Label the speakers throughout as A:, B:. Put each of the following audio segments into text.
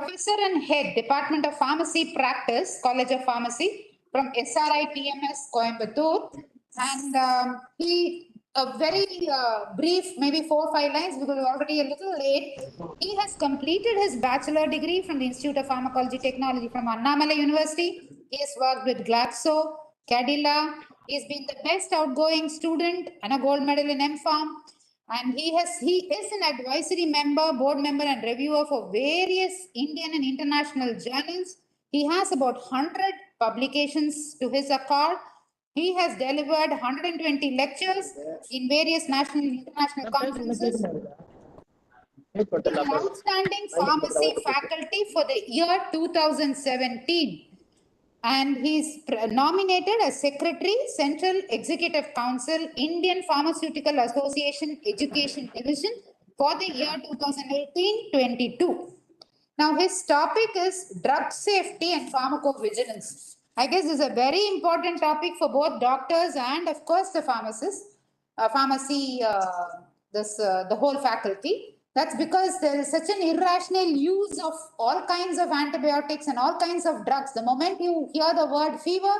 A: Professor and Head, Department of Pharmacy Practice, College of Pharmacy from SRI TMS, Coimbatore. And he, a very brief, maybe 4 or 5 lines because we're already a little late. He has completed his bachelor degree from the Institute of Pharmacology Technology from Annamalai University. He has worked with Glaxo, Cadila. He's been the best outgoing student and a gold medal in MPharm. And he is an advisory member, board member, and reviewer for various Indian and international journals. He has about 100 publications to his account. He has delivered 120 lectures in various national and international conferences. He's an outstanding pharmacy faculty for the year 2017. And he's nominated as Secretary, Central Executive Council, Indian Pharmaceutical Association Education Division for the year 2018-22. Now, his topic is drug safety and pharmacovigilance. I guess this is a very important topic for both doctors and, of course, the pharmacists, the whole faculty. That's because there is such an irrational use of all kinds of antibiotics and all kinds of drugs. The moment you hear the word fever,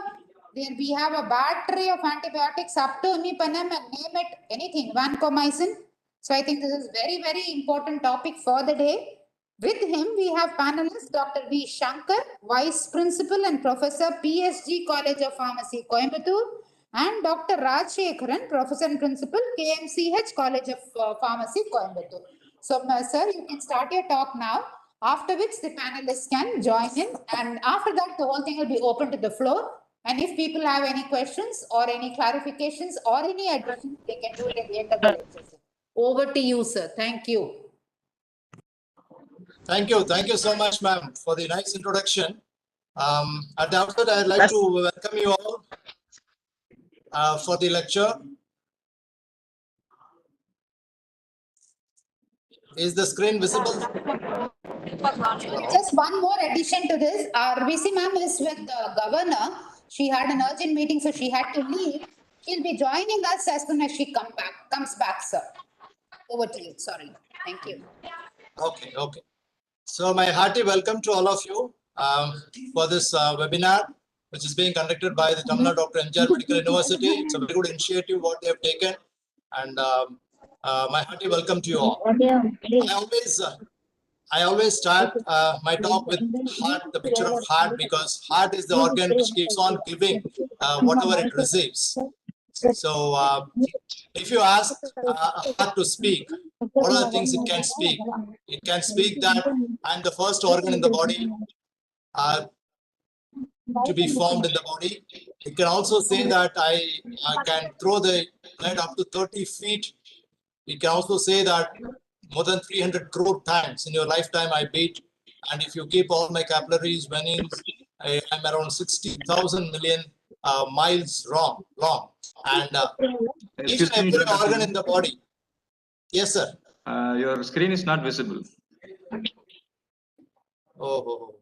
A: there we have a battery of antibiotics up to imipenem and name it anything, vancomycin. So I think this is very, very important topic for the day. With him, we have panelists Dr. V. Shankar, Vice Principal and Professor, PSG College of Pharmacy, Coimbatore, and Dr. Rajshekharan, Professor and Principal, KMCH College of Pharmacy, Coimbatore. So, sir, you can start your talk now, after which the panelists can join in. And after that, the whole thing will be open to the floor. And if people have any questions or any clarifications or any additions, they can do it at the end of the lecture. Over to you, sir. Thank you.
B: Thank you. Thank you so much, ma'am, for the nice introduction. At the outset, I'd like to welcome you all for the lecture. Is the screen visible?
A: Just one more addition to this. Our VC ma'am is with the governor. She had an urgent meeting, so she had to leave. She'll be joining us as soon as she comes back, sir. Over to you. Sorry. Thank you.
B: Okay. So my hearty welcome to all of you for this webinar, which is being conducted by the Tamil Nadu Dr. M.G.R. Medical University. It's a very good initiative what they have taken, and my hearty welcome to you all. I always start my talk with heart, the picture of heart, because heart is the organ which keeps on giving whatever it receives. So if you ask a heart to speak, what are the things it can speak? It can speak that I'm the first organ in the body to be formed in the body. It can also say that I can throw the blood up to 30 feet. It can also say that more than 300 crore times in your lifetime I beat. And if you keep all my capillaries, venins, I'm around 60,000 million miles long. And each and every organ in the body. Yes, sir.
C: Your screen is not visible.
B: Oh.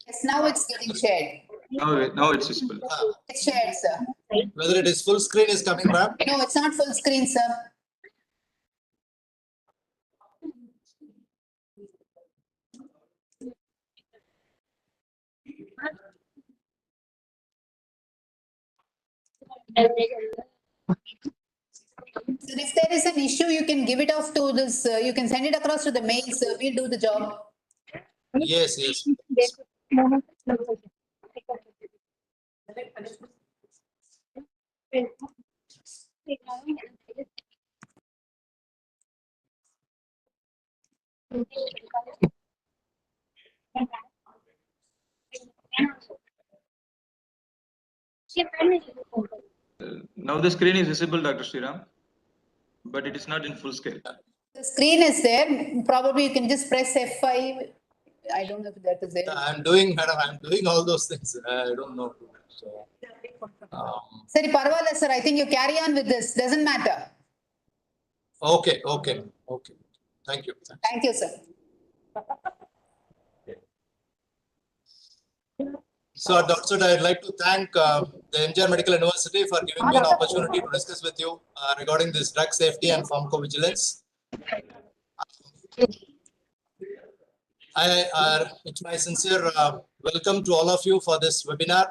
A: Yes, now it's getting shared.
C: Now it's visible.
A: It's shared, sir.
B: Whether it is full screen is coming back?
A: No, it's not full screen, sir. So if there is an issue, you can give it off to this, you can send it across to the mail, sir. We'll do the job.
B: Yes.
C: Now the screen is visible, Dr. Sriram, but it is not in full scale.
A: The screen is there. Probably you can just press F5. I don't know if that is there.
B: I'm doing all those things. I don't know. So,
A: Sorry, Parvala, sir. I think you carry on with this. Doesn't matter.
B: Okay. Thank you.
A: Thank you, sir.
B: So at the outset, I'd like to thank the M.G.R Medical University for giving me an opportunity to discuss with you regarding this drug safety and pharmacovigilance. It's my sincere welcome to all of you for this webinar.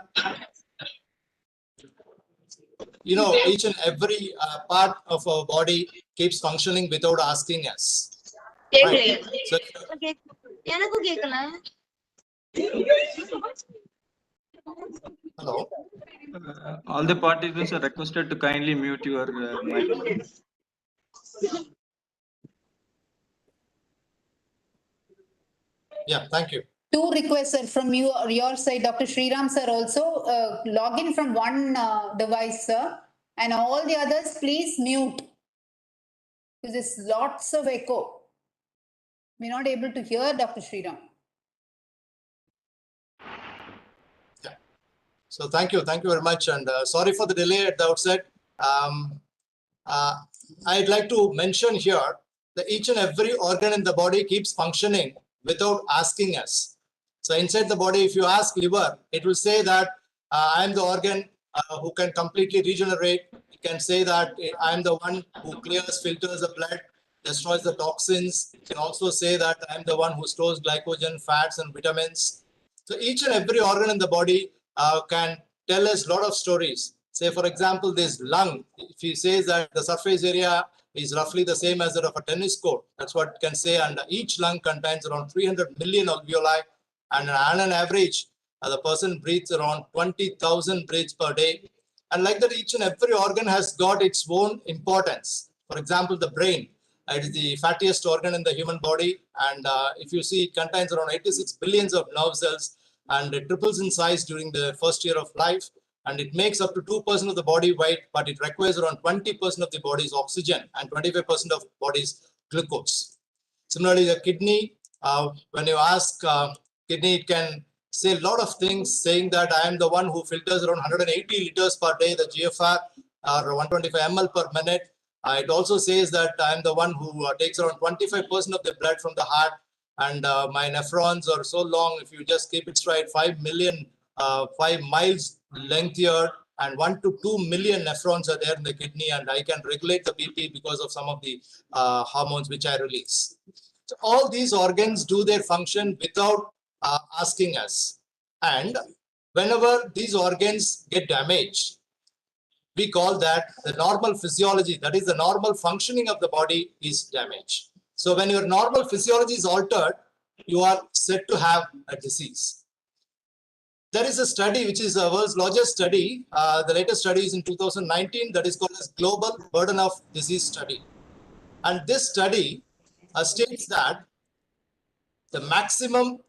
B: You know, each and every part of our body keeps functioning without asking us. Right? So, hello.
C: All the participants are requested to kindly mute your mic.
B: Yeah, thank you.
A: Two requests are from you or your side, Dr. Sriram sir. Also, log in from one device, sir, and all the others, please mute. Because there's lots of echo. We're not able to hear Dr. Sriram.
B: Yeah. So thank you very much, and sorry for the delay at the outset. I'd like to mention here that each and every organ in the body keeps functioning without asking us. So inside the body, if you ask liver, it will say that I am the organ who can completely regenerate. It can say that I am the one who clears, filters the blood, destroys the toxins. It can also say that I am the one who stores glycogen, fats, and vitamins. So each and every organ in the body can tell us a lot of stories. Say, for example, this lung, if he says that the surface area is roughly the same as that of a tennis court, that's what it can say. And each lung contains around 300 million alveoli. And on an average, the person breathes around 20,000 breaths per day. And like that, each and every organ has got its own importance. For example, the brain, it is the fattiest organ in the human body. And if you see, it contains around 86 billions of nerve cells, and it triples in size during the first year of life. And it makes up to 2% of the body weight, but it requires around 20% of the body's oxygen and 25% of body's glucose. Similarly, the kidney, when you ask kidney, it can say a lot of things, saying that I am the one who filters around 180 liters per day, the GFR, or 125 ml per minute. It also says that I am the one who takes around 25% of the blood from the heart, and my nephrons are so long, if you just keep it straight, 5 miles lengthier, and 1 to 2 million nephrons are there in the kidney, and I can regulate the BP because of some of the hormones which I release. So all these organs do their function without asking us. And whenever these organs get damaged, we call that the normal physiology, that is the normal functioning of the body, is damaged. So when your normal physiology is altered, you are said to have a disease. There is a study which is the world's largest study. The latest study is in 2019, that is called as Global Burden of Disease Study. And this study states that the maximum,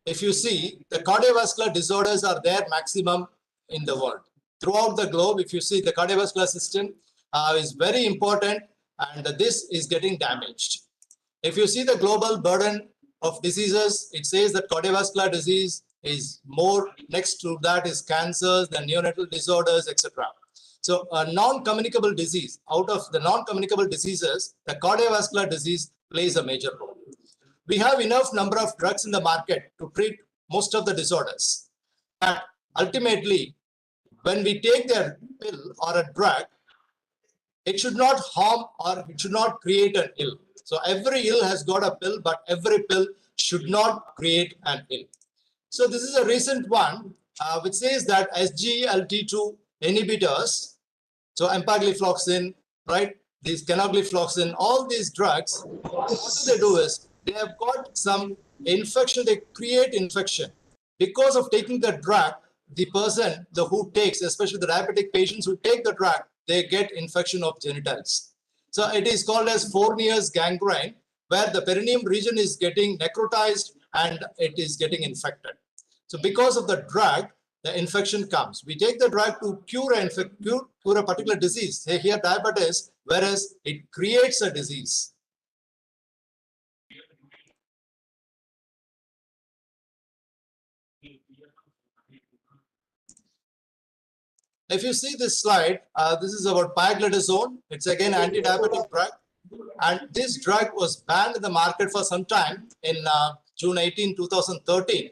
B: if you see, the cardiovascular disorders are there maximum in the world. Throughout the globe, if you see, the cardiovascular system is very important, and this is getting damaged. If you see the global burden of diseases, it says that cardiovascular disease is more, next to that is cancers, then neonatal disorders, etc. So a non-communicable disease, out of the non-communicable diseases, the cardiovascular disease plays a major role. We have enough number of drugs in the market to treat most of the disorders. But ultimately, when we take their pill or a drug, it should not harm or it should not create an ill. So every ill has got a pill, but every pill should not create an ill. So this is a recent one which says that SGLT2 inhibitors, so empagliflozin, right, these canagliflozin, all these drugs, what they do is they have got some infection, they create infection. Because of taking the drug, the person who takes, especially the diabetic patients who take the drug, they get infection of genitals. So it is called as Fournier's gangrene, where the perineum region is getting necrotized and it is getting infected. So because of the drug, the infection comes. We take the drug to cure a particular disease, say here diabetes, whereas it creates a disease. If you see this slide, this is about pioglitazone. It's again anti-diabetic drug. And this drug was banned in the market for some time in June 18, 2013.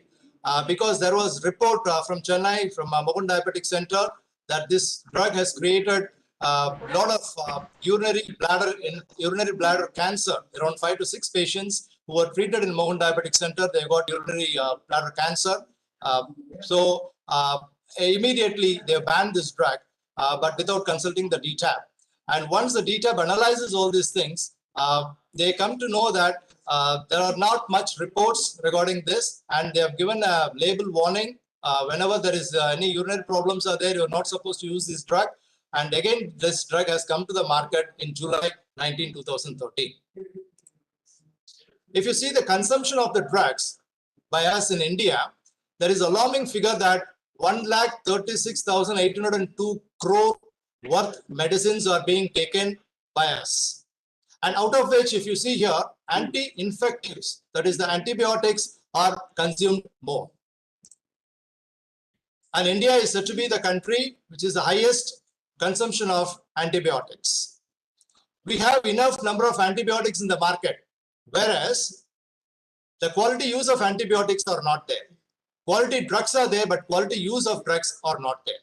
B: because there was report from Chennai, from Mohan Diabetic Center, that this drug has created a lot of urinary bladder cancer. Around 5 to 6 patients who were treated in Mohan Diabetic Center, they got urinary bladder cancer. So immediately they banned this drug, but without consulting the DTAB. And once the DTAB analyzes all these things, they come to know that there are not much reports regarding this, and they have given a label warning. Whenever there is any urinary problems are there, you're not supposed to use this drug. And again, this drug has come to the market in July 19, 2013. If you see the consumption of the drugs by us in India, there is alarming figure that 1,36,802 crore worth medicines are being taken by us. And out of which, if you see here, anti-infectives, that is the antibiotics, are consumed more. And India is said to be the country which is the highest consumption of antibiotics. We have enough number of antibiotics in the market, whereas the quality use of antibiotics are not there. Quality drugs are there, but quality use of drugs are not there.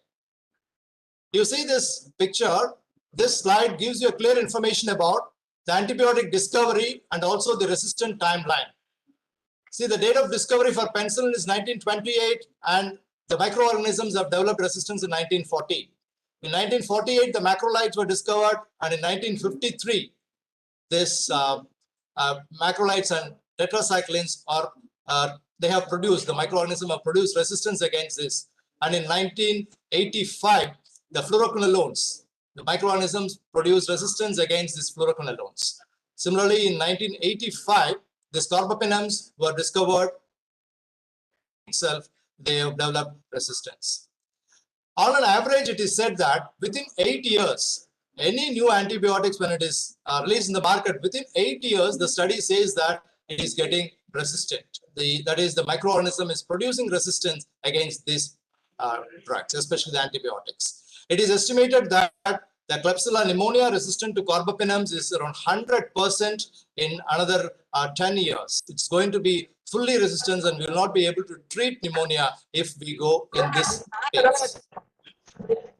B: You see this picture, this slide gives you a clear information about the antibiotic discovery and also the resistant timeline. See, the date of discovery for penicillin is 1928, and the microorganisms have developed resistance in 1940. In 1948, the macrolides were discovered, and in 1953, this macrolides and tetracyclines are they have produced, the microorganism have produced resistance against this. And in 1985, the fluoroquinolones, the microorganisms produced resistance against these fluoroquinolones. Similarly, in 1985, these carbapenems were discovered itself, they have developed resistance. On an average, it is said that within 8 years, any new antibiotics, when it is released in the market, within 8 years, the study says that it is getting resistant. That is, the microorganism is producing resistance against these drugs, especially the antibiotics. It is estimated that the Klebsiella pneumonia resistant to carbapenems is around 100% in another 10 years. It's going to be fully resistant, and we will not be able to treat pneumonia if we go in this phase.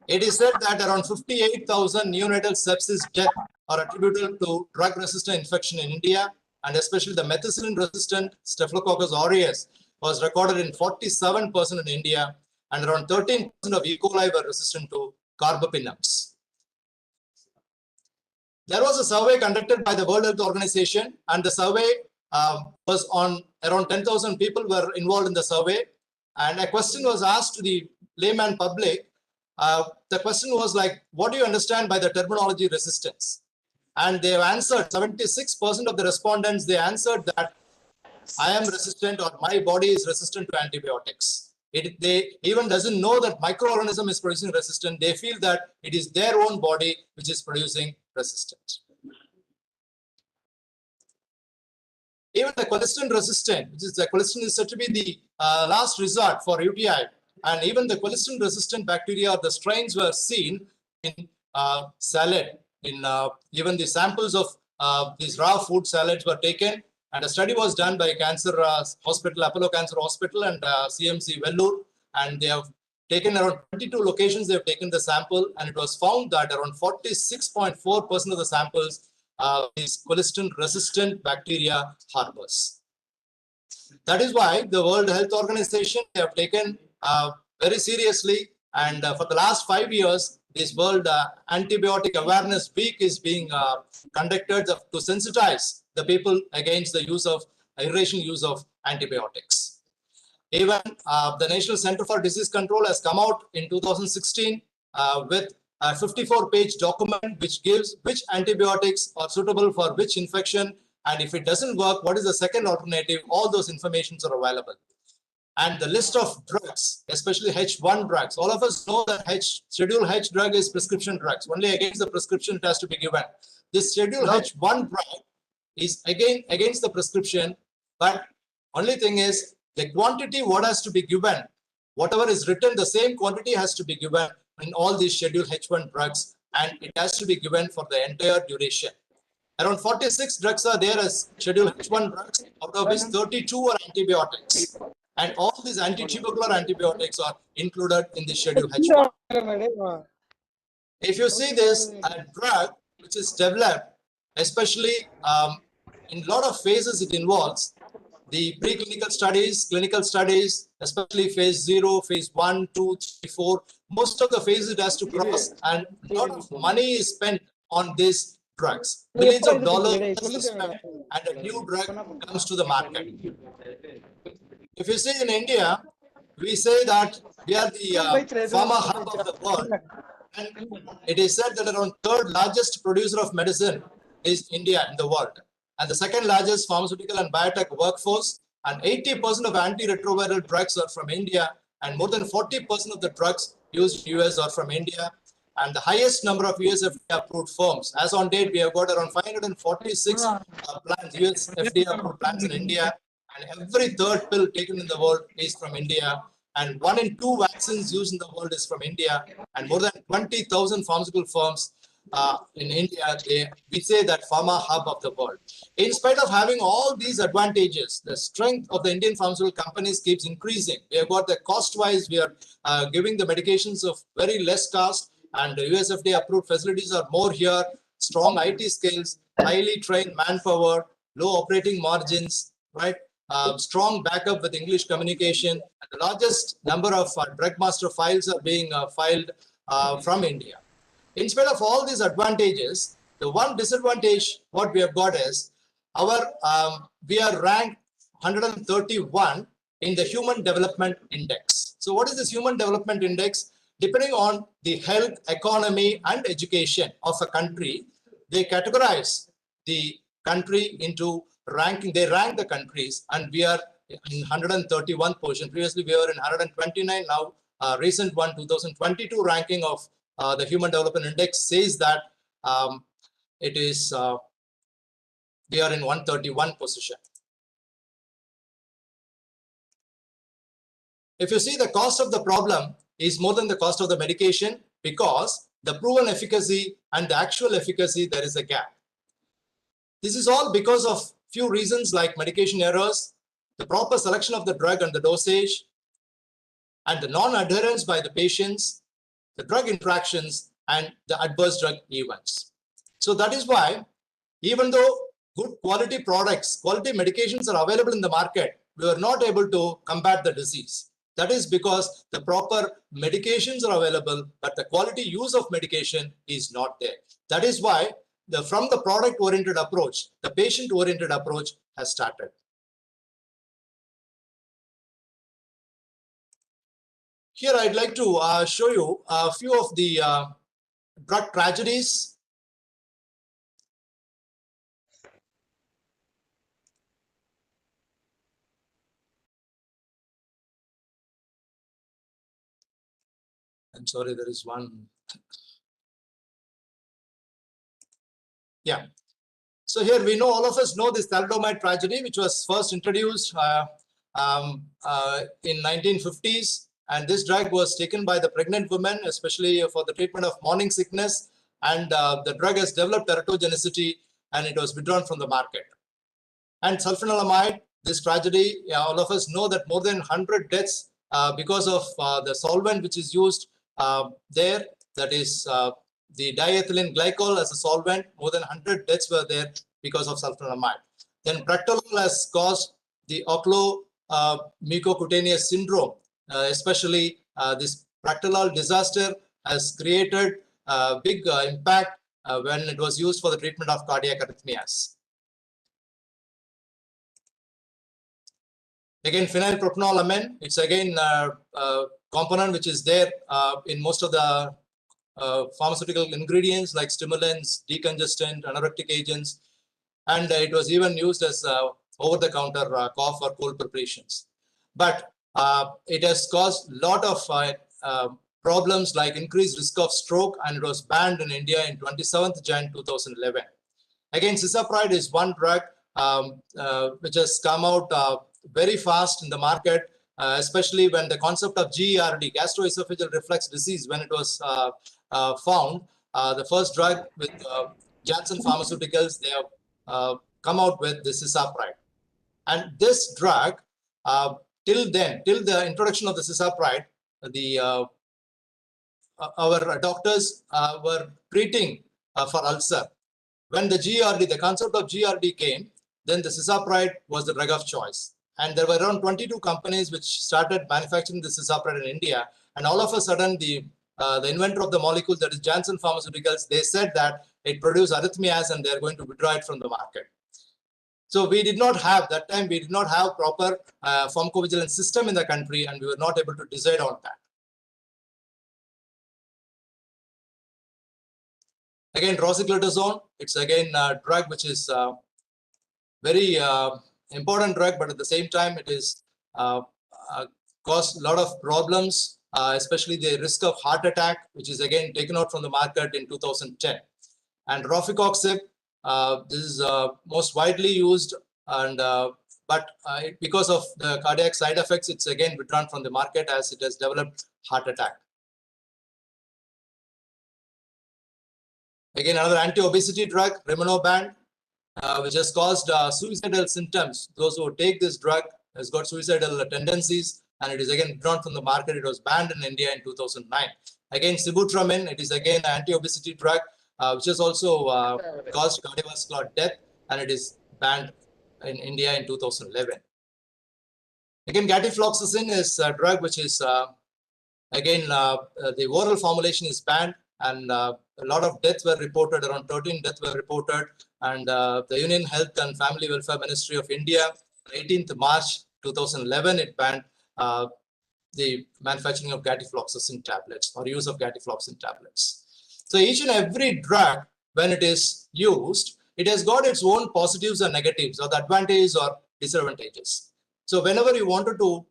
B: It is said that around 58,000 neonatal sepsis deaths are attributable to drug-resistant infection in India, and especially the methicillin-resistant Staphylococcus aureus was recorded in 47% in India, and around 13% of E. coli were resistant to carbapenems. There was a survey conducted by the World Health Organization, and the survey was on around 10,000 people were involved in the survey, and a question was asked to the layman public. The question was like, what do you understand by the terminology resistance? And they have answered, 76% of the respondents, they answered that I am resistant, or my body is resistant to antibiotics. They even doesn't know that microorganism is producing resistance. They feel that it is their own body which is producing resistance. Even the colistin resistant, which is the colistin is said to be the last resort for UTI, and even the colistin resistant bacteria, the strains were seen in salad. In even the samples of these raw food salads were taken, and a study was done by Cancer Hospital, Apollo Cancer Hospital, and CMC Vellore, and they have taken around 22 locations. They have taken the sample, and it was found that around 46.4% of the samples these colistin resistant bacteria harbors. That is why the World Health Organization, they have taken very seriously, and for the last 5 years, this World Antibiotic Awareness Week is being conducted to sensitize the people against the use of irrational use of antibiotics. Even the National Center for Disease Control has come out in 2016 with a 54-page document which gives which antibiotics are suitable for which infection, and if it doesn't work, what is the second alternative. All those informations are available. And the list of drugs, especially H1 drugs, all of us know that Schedule H drug is prescription drugs. Only against the prescription it has to be given. This Schedule H1 drug is again against the prescription, but only thing is the quantity what has to be given, whatever is written, the same quantity has to be given in all these Schedule H1 drugs, and it has to be given for the entire duration. Around 46 drugs are there as Schedule H1 drugs, out of which 32 are antibiotics. And all these anti-tubercular antibiotics are included in the Schedule H1. If you see this, a drug which is developed, especially in a lot of phases it involves, the preclinical studies, clinical studies, especially phase 0, phase 1, 2, 3, 4, most of the phases it has to cross, and a lot of money is spent on these drugs. Millions of dollars are spent, and a new drug comes to the market. If you see in India, we say that we are the pharma hub of the world, and it is said that around third largest producer of medicine is India in the world, and the second largest pharmaceutical and biotech workforce, and 80% of antiretroviral drugs are from India, and more than 40% of the drugs used in US are from India, and the highest number of US FDA approved firms. As on date, we have got around 546 plants, US FDA approved plants in India, and every third pill taken in the world is from India, and 1 in 2 vaccines used in the world is from India, and more than 20,000 pharmaceutical firms in India. We say that pharma hub of the world. In spite of having all these advantages, the strength of the Indian pharmaceutical companies keeps increasing. We have got the cost-wise, we are giving the medications of very less cost, and the USFDA approved facilities are more here, strong IT skills, highly trained manpower, low operating margins, right? Strong backup with English communication. And the largest number of drug master files are being filed from India. In spite of all these advantages, the one disadvantage what we have got is we are ranked 131 in the Human Development Index. So what is this Human Development Index? Depending on the health, economy, and education of a country, they categorize the country into ranking. They rank the countries, and we are in 131 position. Previously, we were in 129. Now, recent one, 2022 ranking of the Human Development Index says that it is we are in 131 position. If you see, the cost of the problem is more than the cost of the medication, because the proven efficacy and the actual efficacy, there is a gap. This is all because of few reasons like medication errors, the proper selection of the drug and the dosage, and the non-adherence by the patients, the drug interactions, and the adverse drug events. So that is why, even though good quality products, quality medications are available in the market, we are not able to combat the disease. That is because the proper medications are available, but the quality use of medication is not there. That is why from the product-oriented approach, the patient-oriented approach has started. Here, I'd like to show you a few of the drug tragedies. I'm sorry, there is one. Yeah. So here we know, all of us know this Thalidomide tragedy, which was first introduced in 1950s. And this drug was taken by the pregnant women, especially for the treatment of morning sickness. And the drug has developed teratogenicity, and it was withdrawn from the market. And sulfanilamide, this tragedy, all of us know that more than 100 deaths because of the solvent which is used there, that is the diethylene glycol as a solvent. More than 100 deaths were there because of sulfanilamide. Then bractolol has caused the oculomucocutaneous syndrome, especially this bractolol disaster has created a big impact when it was used for the treatment of cardiac arrhythmias. Again, phenylpropanolamine, it's again a component which is there in most of the pharmaceutical ingredients like stimulants, decongestant, anorectic agents, and it was even used as over-the-counter cough or cold preparations. But it has caused a lot of problems like increased risk of stroke, and it was banned in India in 27th Jan 2011. Again, cisapride is one drug which has come out very fast in the market, especially when the concept of GERD, gastroesophageal reflux disease, when it was found. The first drug with Janssen Pharmaceuticals, they have come out with the cisapride. And this drug till then, till the introduction of the cisapride, our doctors were treating for ulcer. When the GRD, the concept of GRD came, then the cisapride was the drug of choice. And there were around 22 companies which started manufacturing the cisapride in India. And all of a sudden, the inventor of the molecule, that is Janssen Pharmaceuticals, they said that it produced arrhythmias and they're going to withdraw it from the market. So we did not have, that time we did not have proper pharmacovigilance system in the country, and we were not able to decide on that. Again, rosiglitazone, it's again a drug which is very important drug, but at the same time, it is caused a lot of problems, especially the risk of heart attack, which is again taken out from the market in 2010. And rofecoxib, this is most widely used, and but because of the cardiac side effects, it's again withdrawn from the market as it has developed heart attack. Again, another anti-obesity drug, rimonabant, which has caused suicidal symptoms. Those who take this drug has got suicidal tendencies, and it is again withdrawn from the market. It was banned in India in 2009. Again, sibutramine, it is again an anti-obesity drug, which has also caused cardiovascular death, and it is banned in India in 2011. Again, gatifloxacin is a drug which is, again, the oral formulation is banned, and a lot of deaths were reported, around 13 deaths were reported, and the Union Health and Family Welfare Ministry of India, 18th March 2011, it banned the manufacturing of gatifloxacin tablets or use of gatifloxacin tablets. So each and every drug, when it is used, it has got its own positives and negatives, or the advantages or disadvantages. So whenever you wanted to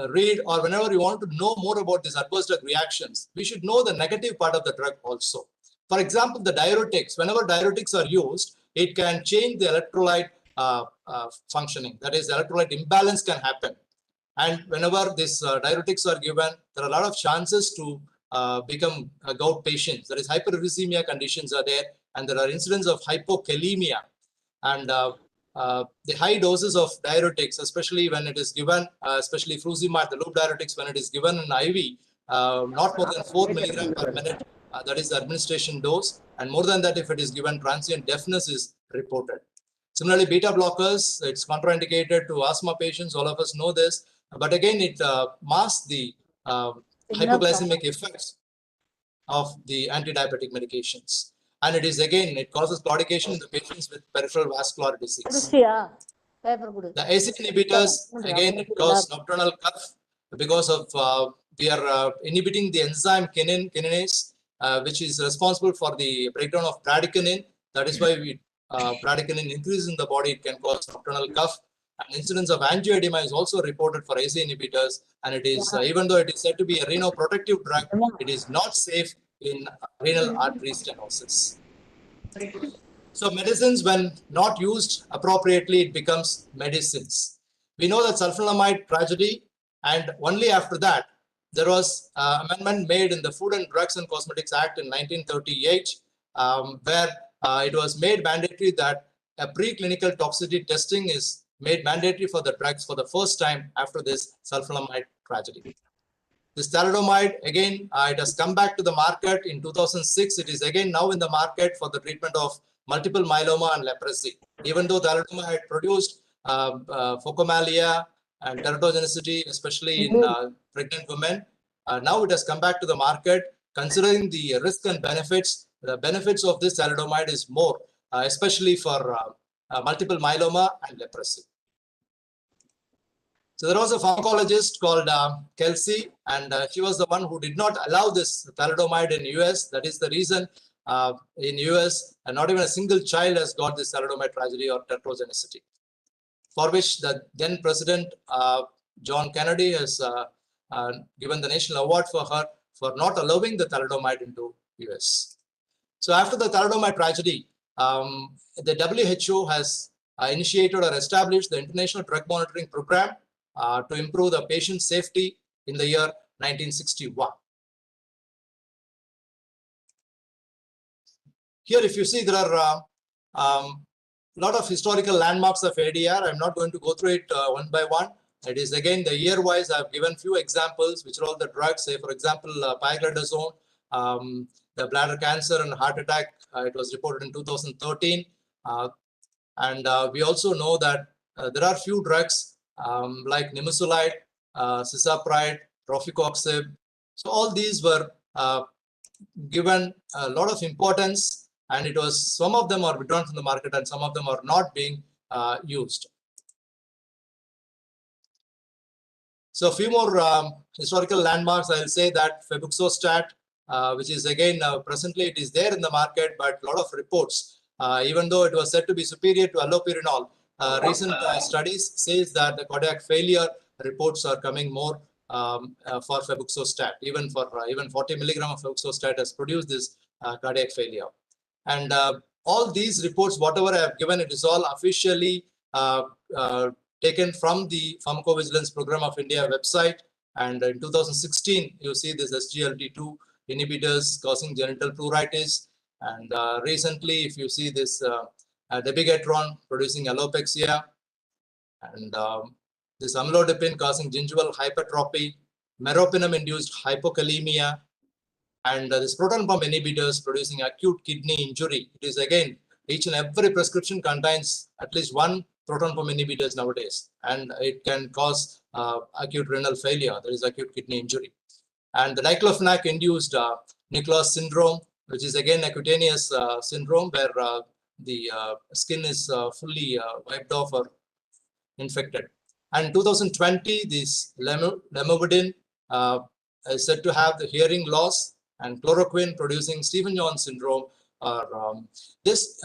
B: read, or whenever you want to know more about these adverse drug reactions, we should know the negative part of the drug also. For example, the diuretics, whenever diuretics are used, it can change the electrolyte functioning. That is, electrolyte imbalance can happen. And whenever these diuretics are given, there are a lot of chances to become gout patients. That is, hyperuricemia conditions are there, and there are incidents of hypokalemia. And the high doses of diuretics, especially when it is given, especially frusemide, the loop diuretics, when it is given in IV, not more than 4 milligrams per minute, that is the administration dose. And more than that, if it is given, transient deafness is reported. Similarly, beta blockers, it's contraindicated to asthma patients. All of us know this. But again, it masks the hypoglycemic effects of the anti-diabetic medications. And it is again, it causes claudication in the patients with peripheral vascular disease. The ACE inhibitors, again, it causes nocturnal cough because of we are inhibiting the enzyme kinase, which is responsible for the breakdown of bradykinin. That is why we bradykinin increases in the body, it can cause nocturnal cough. And incidence of angioedema is also reported for ACE inhibitors, and it is even though it is said to be a renoprotective drug, it is not safe in renal artery stenosis. So medicines, when not used appropriately, it becomes medicines. We know that sulfonamide tragedy, and only after that, there was amendment made in the Food and Drugs and Cosmetics Act in 1938, where it was made mandatory that a preclinical toxicity testing is made mandatory for the drugs for the first time after this sulfonamide tragedy. This thalidomide, again, it has come back to the market in 2006. It is again now in the market for the treatment of multiple myeloma and leprosy. Even though thalidomide had produced phocomalia and teratogenicity, especially in pregnant women, now it has come back to the market. Considering the risk and benefits, the benefits of this thalidomide is more, especially for multiple myeloma and leprosy. So there was a pharmacologist called Kelsey, and she was the one who did not allow this thalidomide in US. That is the reason in US, not even a single child has got this thalidomide tragedy or teratogenicity, for which the then President John Kennedy has given the national award for her for not allowing the thalidomide into US. So after the thalidomide tragedy, the WHO has initiated or established the International Drug Monitoring Program to improve the patient safety in the year 1961. Here, if you see, there are a lot of historical landmarks of ADR. I'm not going to go through it one by one, It is again the year-wise. I've given few examples, which are all the drugs. Say, for example, pioglitazone, the bladder cancer and heart attack. It was reported in 2013, and we also know that there are few drugs like nimesulide, cisapride, rofecoxib. So all these were given a lot of importance, and it was some of them are withdrawn from the market and some of them are not being used. So a few more historical landmarks. I'll say that febuxostat, which is again presently it is there in the market, but a lot of reports, even though it was said to be superior to allopurinol, recent studies says that the cardiac failure reports are coming more for febuxostat. Even 40 milligram of febuxostat has produced this cardiac failure. And all these reports, whatever I have given, it is all officially taken from the Pharmacovigilance Program of India website. And in 2016, you see this SGLT2 inhibitors causing genital pruritus. And recently, if you see this dabigatran producing alopexia, and this amlodipine causing gingival hypertrophy, meropenem-induced hypokalemia, and this proton pump inhibitors producing acute kidney injury. It is again, each and every prescription contains at least one proton pump inhibitors nowadays, and it can cause acute renal failure. There is acute kidney injury. And the diclofenac induced Nicholas syndrome, which is again a cutaneous syndrome where the skin is fully wiped off or infected. And 2020, this lamivudine is said to have the hearing loss, and chloroquine producing Stevens-Jones syndrome. This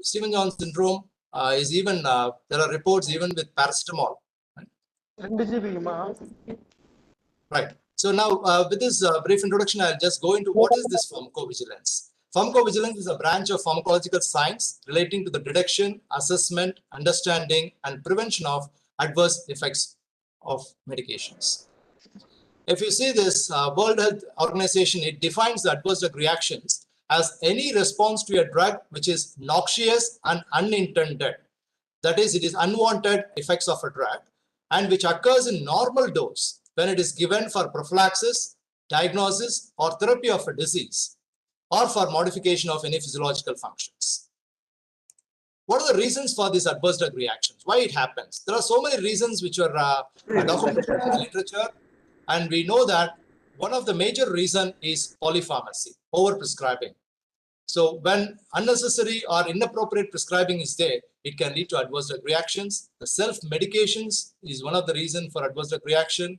B: Stevens-Jones syndrome is even, there are reports even with paracetamol. Right. So now with this brief introduction, I'll just go into what is this pharmacovigilance. Pharmacovigilance is a branch of pharmacological science relating to the detection, assessment, understanding, and prevention of adverse effects of medications. If you see this World Health Organization, it defines the adverse drug reactions as any response to a drug which is noxious and unintended. That is, it is unwanted effects of a drug and which occurs in normal dose when it is given for prophylaxis, diagnosis, or therapy of a disease, or for modification of any physiological functions. What are the reasons for these adverse drug reactions? Why it happens? There are so many reasons which are documented in the literature, and we know that one of the major reasons is polypharmacy, overprescribing. So when unnecessary or inappropriate prescribing is there, it can lead to adverse drug reactions. The self-medications is one of the reasons for adverse drug reaction.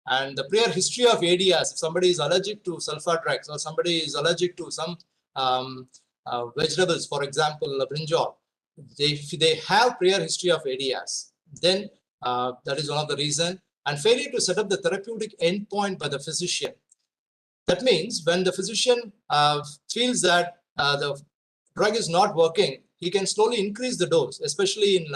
B: And the prior history of ADAs, if somebody is allergic to sulfur drugs or somebody is allergic to some vegetables, for example, brinjal, if they have prior history of ADAs, then that is one of the reasons. And failure to set up the therapeutic endpoint by the physician. That means when the physician feels that the drug is not working, he can slowly increase the dose, especially in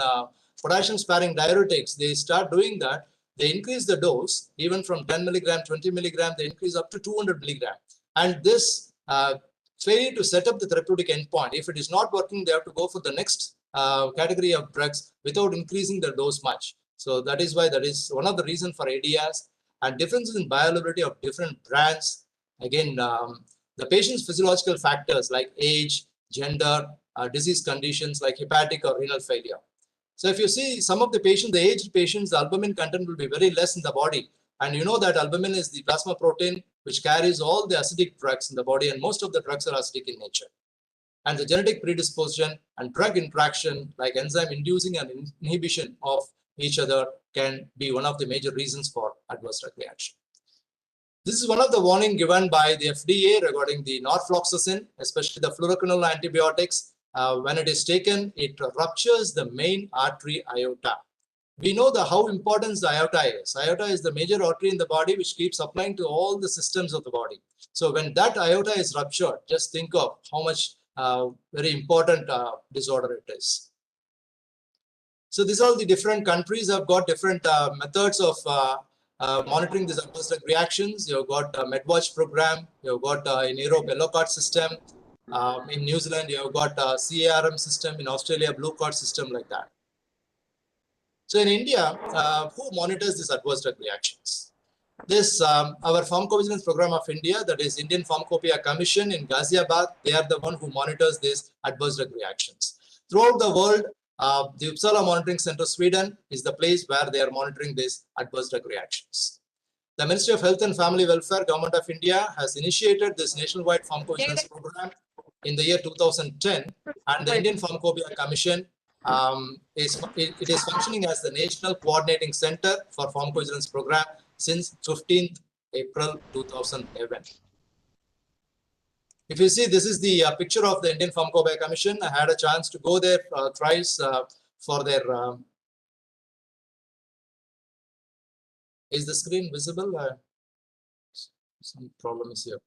B: potassium sparing diuretics. They start doing that. They increase the dose even from 10 milligram, 20 milligram, they increase up to 200 milligram. And this failure to set up the therapeutic endpoint, if it is not working, they have to go for the next category of drugs without increasing the dose much. So that is why that is one of the reasons for ADAs, and differences in bioavailability of different brands. Again, the patient's physiological factors like age, gender, disease conditions like hepatic or renal failure. So if you see some of the patients, the aged patients, the albumin content will be very less in the body. And you know that albumin is the plasma protein which carries all the acidic drugs in the body, and most of the drugs are acidic in nature. And the genetic predisposition and drug interaction like enzyme inducing and inhibition of each other can be one of the major reasons for adverse drug reaction. This is one of the warning given by the FDA regarding the norfloxacin, especially the fluoroquinolone antibiotics. When it is taken, it ruptures the main artery aorta. We know how important the aorta is. Aorta is the major artery in the body which keeps supplying to all the systems of the body. So when that aorta is ruptured, just think of how much very important disorder it is. So these are the different countries have got different methods of monitoring these adverse drug reactions. You've got MedWatch program. You've got in Europe yellow card system. In New Zealand, you've got CARM system. In Australia, blue card system like that. So in India, who monitors these adverse drug reactions? This, our Pharmacovigilance Program of India, that is Indian Pharmacopoeia Commission in Ghaziabad, they are the one who monitors these adverse drug reactions. Throughout the world, the Uppsala Monitoring Center, Sweden, is the place where they are monitoring these adverse drug reactions. The Ministry of Health and Family Welfare, Government of India, has initiated this nationwide pharmacovigilance program in the year 2010, and the Indian Pharmacopoeia Commission it is functioning as the National Coordinating Center for Pharmacovigilance Program since 15th April 2011. If you see, this is the picture of the Indian Pharmacopoeia Commission. I had a chance to go there thrice for their. Is the screen visible? Some problem is here.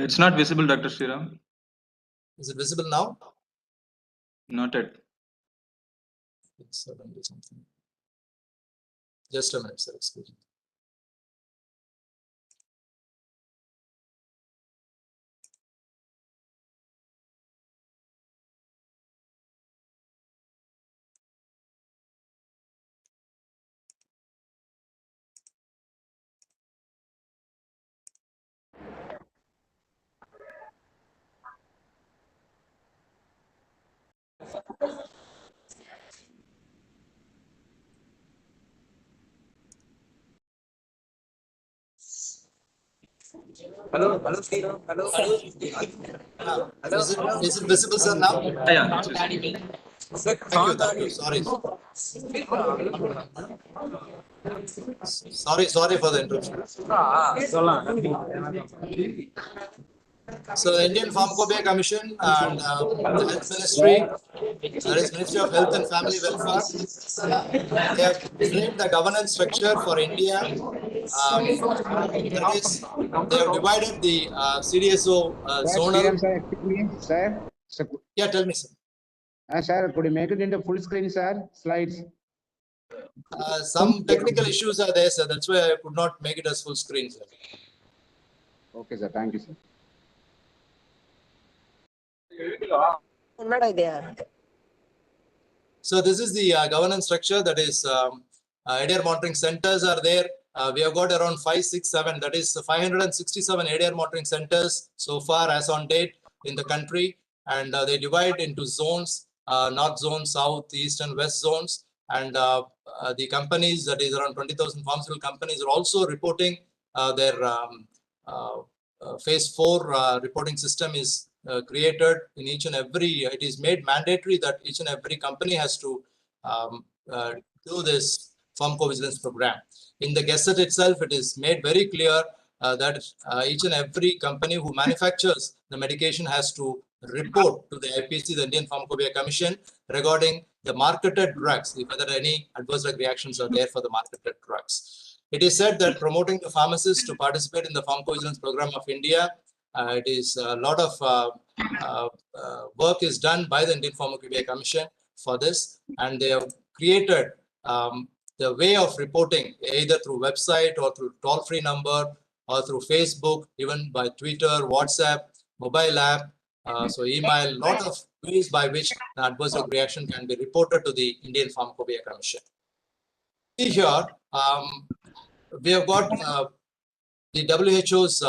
C: It's not visible, Dr. Sriram.
B: Is it visible now?
C: Not yet.
B: It's suddenly something. Just a minute, sir. Excuse me.
D: Hello, Steve. Hello.
B: Is it visible, sir, now?
C: Yeah, it's visible.
B: Thank you. Sorry. Sorry for the interruption. So the Indian Pharmacopoeia Commission and the Health Ministry, that is Ministry of Health and Family Welfare, they have framed the governance structure for India. That is, they have divided the CDSO zonal.
D: Sir,
B: Yeah, tell me, sir.
D: sir, could you make it into full screen, sir? Slides.
B: Some technical issues are there, sir. That's why I could not make it as full screen, sir.
D: Okay, sir. Thank you, sir.
B: So this is the governance structure. That is, ADR monitoring centers are there. We have got around 5, 6, 7. That is 567 ADR monitoring centers so far as on date in the country, and they divide into zones: north zone, south, east, and west zones. And the companies, that is around 20,000 pharmaceutical companies, are also reporting their phase 4 reporting system is created in each and every. It is made mandatory that each and every company has to do this pharmacovigilance program. In the Gazette itself, it is made very clear that each and every company who manufactures the medication has to report to the IPC, the Indian Pharmacopoeia Commission, regarding the marketed drugs, if whether any adverse drug reactions are there for the marketed drugs. It is said that promoting the pharmacists to participate in the Pharmacovigilance Program of India, it is a lot of work is done by the Indian Pharmacopoeia Commission for this, and they have created the way of reporting either through website or through toll-free number or through Facebook, even by Twitter, WhatsApp, mobile app, so email, lot of ways by which the adverse drug reaction can be reported to the Indian Pharmacopoeia Commission. See here, we have got the WHO's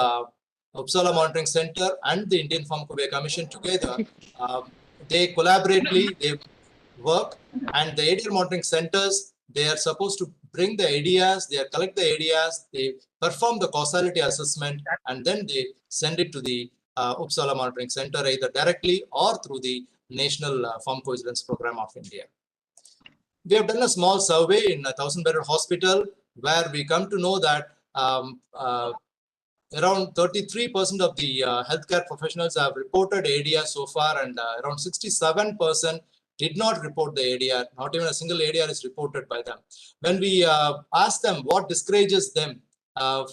B: Uppsala Monitoring Center and the Indian Pharmacopoeia Commission together. They collaboratively, they work, and the ADR monitoring centers, they are supposed to bring the ADRs, they collect the ADRs, they perform the causality assessment, and then they send it to the Uppsala Monitoring Center either directly or through the National Pharmacovigilance Program of India. We have done a small survey in a 1,000-bedded hospital where we come to know that around 33% of the healthcare professionals have reported ADR so far, and around 67% did not report the ADR. Not even a single ADR is reported by them. When we ask them what discourages them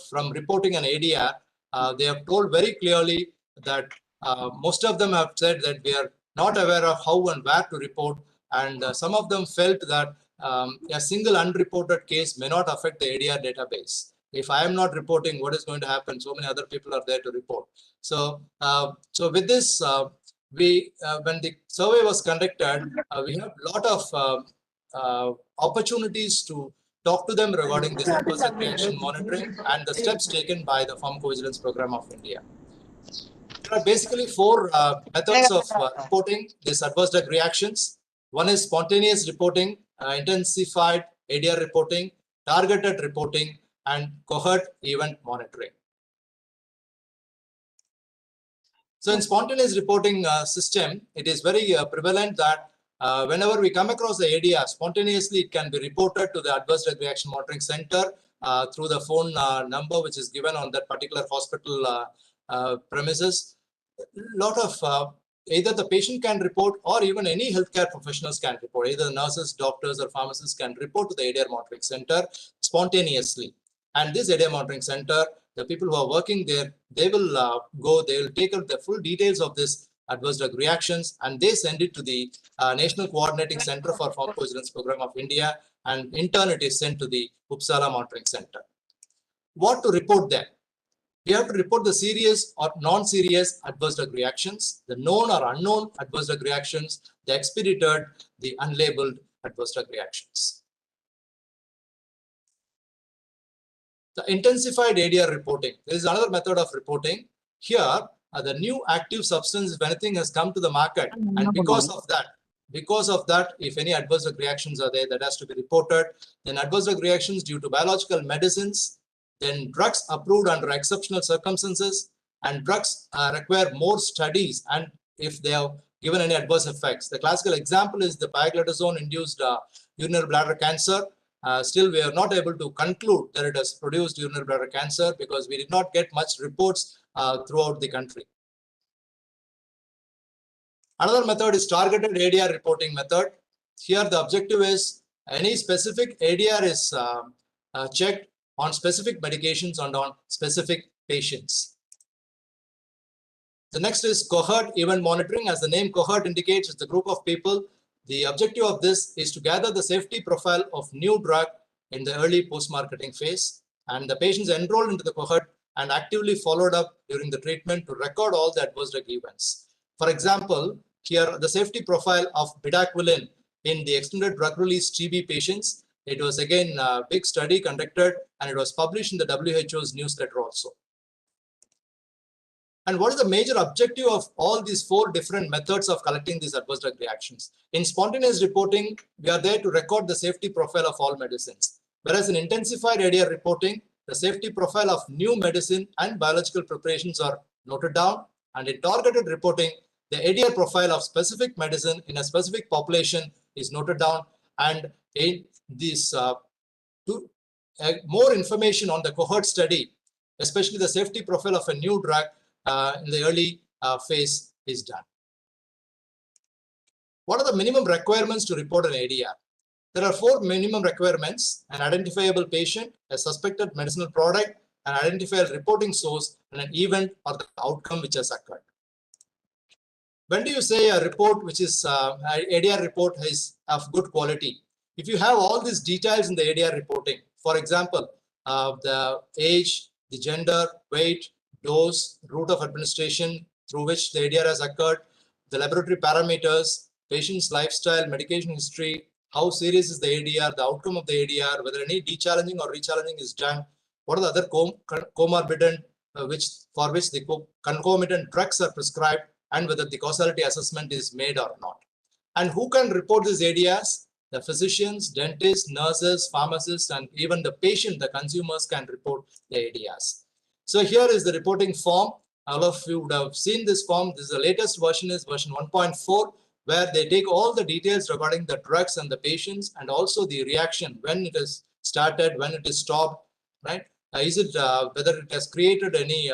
B: from reporting an ADR, they have told very clearly that most of them have said that they are not aware of how and where to report, and some of them felt that a single unreported case may not affect the ADR database. If I am not reporting, what is going to happen? So many other people are there to report. So, so with this, when the survey was conducted, we have a lot of opportunities to talk to them regarding this adverse drug reaction monitoring and the steps taken by the Pharmacovigilance Program of India. There are basically four methods of reporting these adverse drug reactions. One is spontaneous reporting, intensified ADR reporting, targeted reporting, and cohort event monitoring. So in spontaneous reporting system, it is very prevalent that whenever we come across the ADR, spontaneously it can be reported to the Adverse Drug Reaction Monitoring Center through the phone number which is given on that particular hospital premises. Lot of either the patient can report or even any healthcare professionals can report. Either nurses, doctors, or pharmacists can report to the ADR Monitoring Center spontaneously. And this ADR Monitoring Center, the people who are working there, they will they will take up the full details of this adverse drug reactions and they send it to the National Coordinating Center for Pharmacovigilance Program of India, and in turn it is sent to the Uppsala Monitoring Center. What to report there? We have to report the serious or non-serious adverse drug reactions, the known or unknown adverse drug reactions, the expedited, the unlabeled adverse drug reactions. The intensified ADR reporting. There is another method of reporting. Here, the new active substance, if anything, has come to the market, and because of that, if any adverse drug reactions are there, that has to be reported. Then adverse drug reactions due to biological medicines, then drugs approved under exceptional circumstances, and drugs require more studies, and if they have given any adverse effects. The classical example is the pioglitazone-induced urinary bladder cancer. Still, we are not able to conclude that it has produced urinary bladder cancer because we did not get much reports throughout the country. Another method is targeted ADR reporting method. Here, the objective is any specific ADR is checked on specific medications and on specific patients. The next is cohort event monitoring. As the name cohort indicates, it's a group of people. The objective of this is to gather the safety profile of new drug in the early post-marketing phase, and the patients enrolled into the cohort and actively followed up during the treatment to record all the adverse drug events. For example, here the safety profile of bedaquiline in the extended drug release TB patients. It was again a big study conducted and it was published in the WHO's newsletter also. And what is the major objective of all these four different methods of collecting these adverse drug reactions? In spontaneous reporting, we are there to record the safety profile of all medicines. Whereas in intensified ADR reporting, the safety profile of new medicine and biological preparations are noted down. And in targeted reporting, the ADR profile of specific medicine in a specific population is noted down. And in this, more information on the cohort study, especially the safety profile of a new drug in the early phase is done. What are the minimum requirements to report an ADR? There are four minimum requirements: an identifiable patient, a suspected medicinal product, an identifiable reporting source, and an event or the outcome which has occurred. When do you say a report which is ADR report is of good quality? If you have all these details in the ADR reporting, for example, the age, the gender, weight, dose, route of administration through which the ADR has occurred, the laboratory parameters, patient's lifestyle, medication history, how serious is the ADR, the outcome of the ADR, whether any dechallenging or rechallenging is done, what are the other comorbidant for which the concomitant drugs are prescribed, and whether the causality assessment is made or not. And who can report these ADRs? The physicians, dentists, nurses, pharmacists, and even the patient, the consumers can report the ADRs. So here is the reporting form. All of you would have seen this form. This is the latest version, is version 1.4, where they take all the details regarding the drugs and the patients, and also the reaction, when it is started, when it is stopped, right? Is it whether it has created any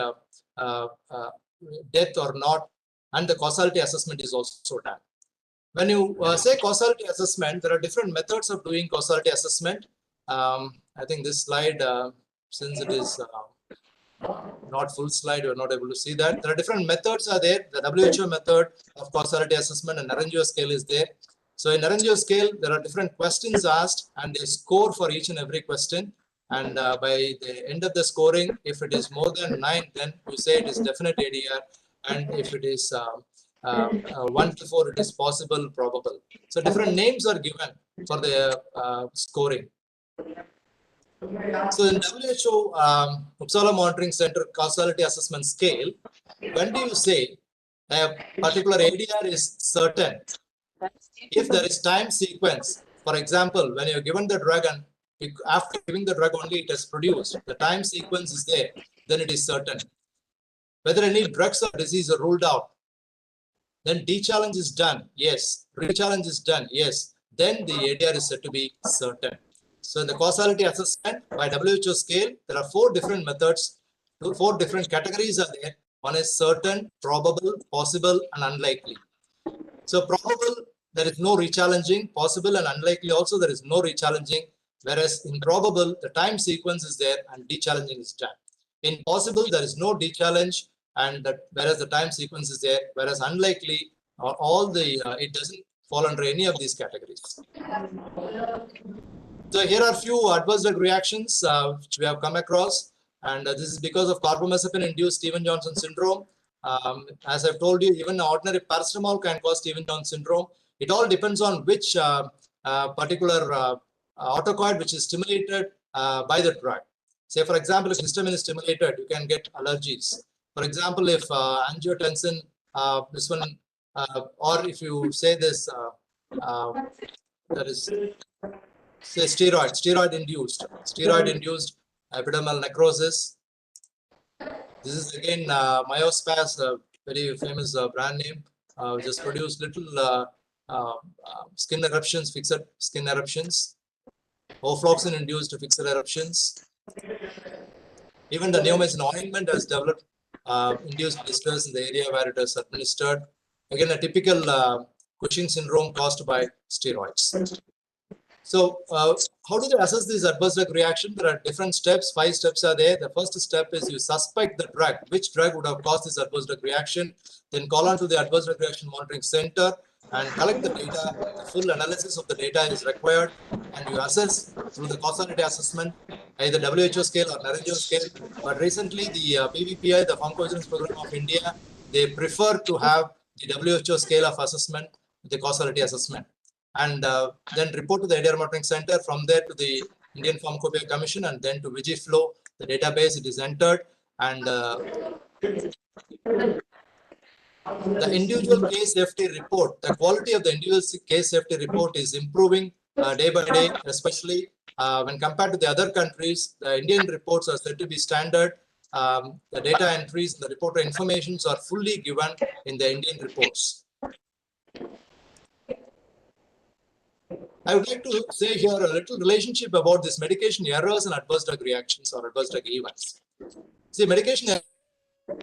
B: death or not, and the causality assessment is also done. When you say causality assessment, there are different methods of doing causality assessment. I think this slide, since it is not full slide, you're not able to see that. There are different methods are there. The WHO method of causality assessment and Naranjo scale is there. So in Naranjo scale, there are different questions asked and they score for each and every question. And by the end of the scoring, if it is more than 9, then you say it is definite ADR. And if it is 1 to 4, it is possible, probable. So different names are given for the scoring. So in WHO Uppsala Monitoring Center Causality Assessment Scale, when do you say a particular ADR is certain? If there is time sequence, for example, when you're given the drug and after giving the drug only it is produced, the time sequence is there, then it is certain. Whether any drugs or disease are ruled out, then D-challenge is done, yes. Re-challenge is done, yes. Then the ADR is said to be certain. So in the causality assessment by WHO scale, there are 4 different methods, 4 different categories are there. One is certain, probable, possible, and unlikely. So probable, there is no re-challenging. Possible and unlikely also, there is no re-challenging. Whereas in probable, the time sequence is there and de-challenging is done. In possible, there is no de-challenge, and whereas the time sequence is there. Whereas unlikely, all the it doesn't fall under any of these categories. So here are a few adverse drug reactions which we have come across, and this is because of carbamazepine-induced Stevens-Johnson syndrome. As I've told you, even ordinary paracetamol can cause Stevens-Johnson syndrome. It all depends on which particular autocoid which is stimulated by the drug. Say, for example, if histamine is stimulated, you can get allergies. For example, if angiotensin, this one, or if you say this, that is, say steroid-induced epidermal necrosis. This is again Myospas, a very famous brand name, just produced little skin eruptions, fixed skin eruptions. Ofloxacin-induced fixed eruptions. Even the neomycin ointment has developed induced blisters in the area where it is administered. Again, a typical Cushing syndrome caused by steroids. So how do they assess this adverse drug reaction? There are different steps, 5 steps are there. The first step is you suspect the drug, which drug would have caused this adverse drug reaction, then call on to the adverse drug reaction monitoring center and collect the data. The full analysis of the data is required, and you assess through the causality assessment, either WHO scale or Naranjo scale. But recently the PVPI, the Pharmacovigilance Program of India, they prefer to have the WHO scale of assessment, the causality assessment, and then report to the ADR monitoring center, from there to the Indian Pharmacopoeia Commission, and then to Vigiflow, the database. It is entered, and the individual case safety report, the quality of the individual case safety report is improving day by day, especially when compared to the other countries. The Indian reports are said to be standard. The data entries, the reporter informations are fully given in the Indian reports. I would like to say here a little relationship about this medication errors and adverse drug reactions or adverse drug events. See, medication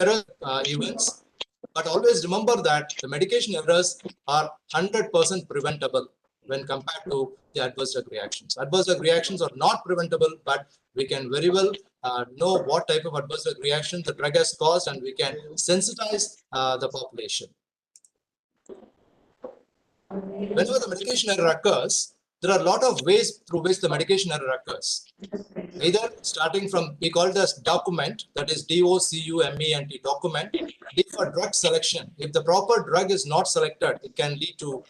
B: error events, but always remember that the medication errors are 100% preventable when compared to the adverse drug reactions. Adverse drug reactions are not preventable, but we can very well know what type of adverse drug reaction the drug has caused, and we can sensitize the population. Whenever the medication error occurs, there are a lot of ways through which the medication error occurs. Either starting from, we call it as document, that is D-O-C-U-M-E-N-T, document. D for drug selection. If the proper drug is not selected, it can lead to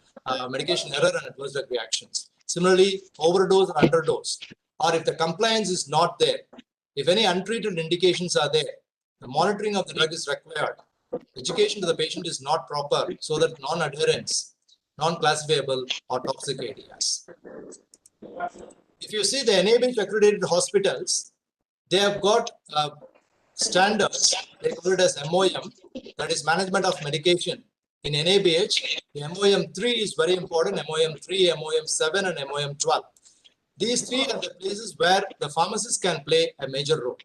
B: medication error and adverse drug reactions. Similarly, overdose or underdose, or if the compliance is not there, if any untreated indications are there, the monitoring of the drug is required. Education to the patient is not proper, so that non-adherence, non-classifiable or toxic ADRs. If you see the NABH accredited hospitals, they have got standards, they call it as MOM, that is management of medication. In NABH, the MOM 3 is very important, MOM 3, MOM 7 and MOM 12. These 3 are the places where the pharmacist can play a major role.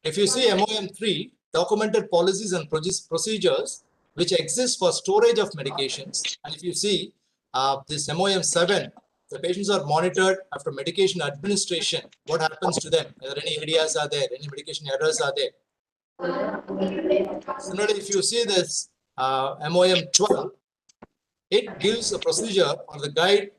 B: If you see MOM 3, documented policies and procedures which exist for storage of medications, and if you see this MOM 7, the patients are monitored after medication administration. What happens to them? Are there any ADRs are there? Any medication errors are there? Similarly, if you see this MOM 12, it gives a procedure or the guide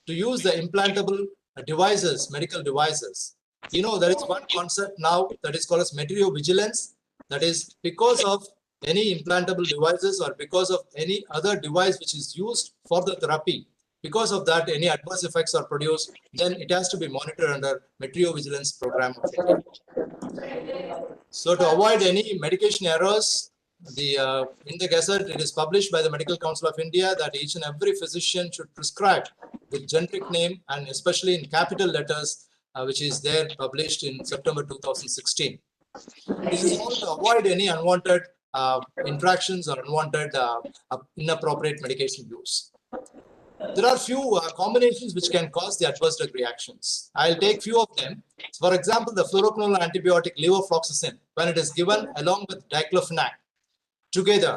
B: to use the implantable devices, medical devices. You know, there is one concept now that is called as Vigilance. That is, because of any implantable devices or because of any other device which is used for the therapy, because of that any adverse effects are produced, then it has to be monitored under Vigilance program of India. So to avoid any medication errors, in the Gazette, it is published by the Medical Council of India that each and every physician should prescribe with generic name and especially in capital letters, which is there published in September 2016. This is all to avoid any unwanted interactions or unwanted inappropriate medication use. There are few combinations which can cause the adverse drug reactions. I'll take few of them. For example, the fluoroquinolone antibiotic levofloxacin, when it is given along with diclofenac together,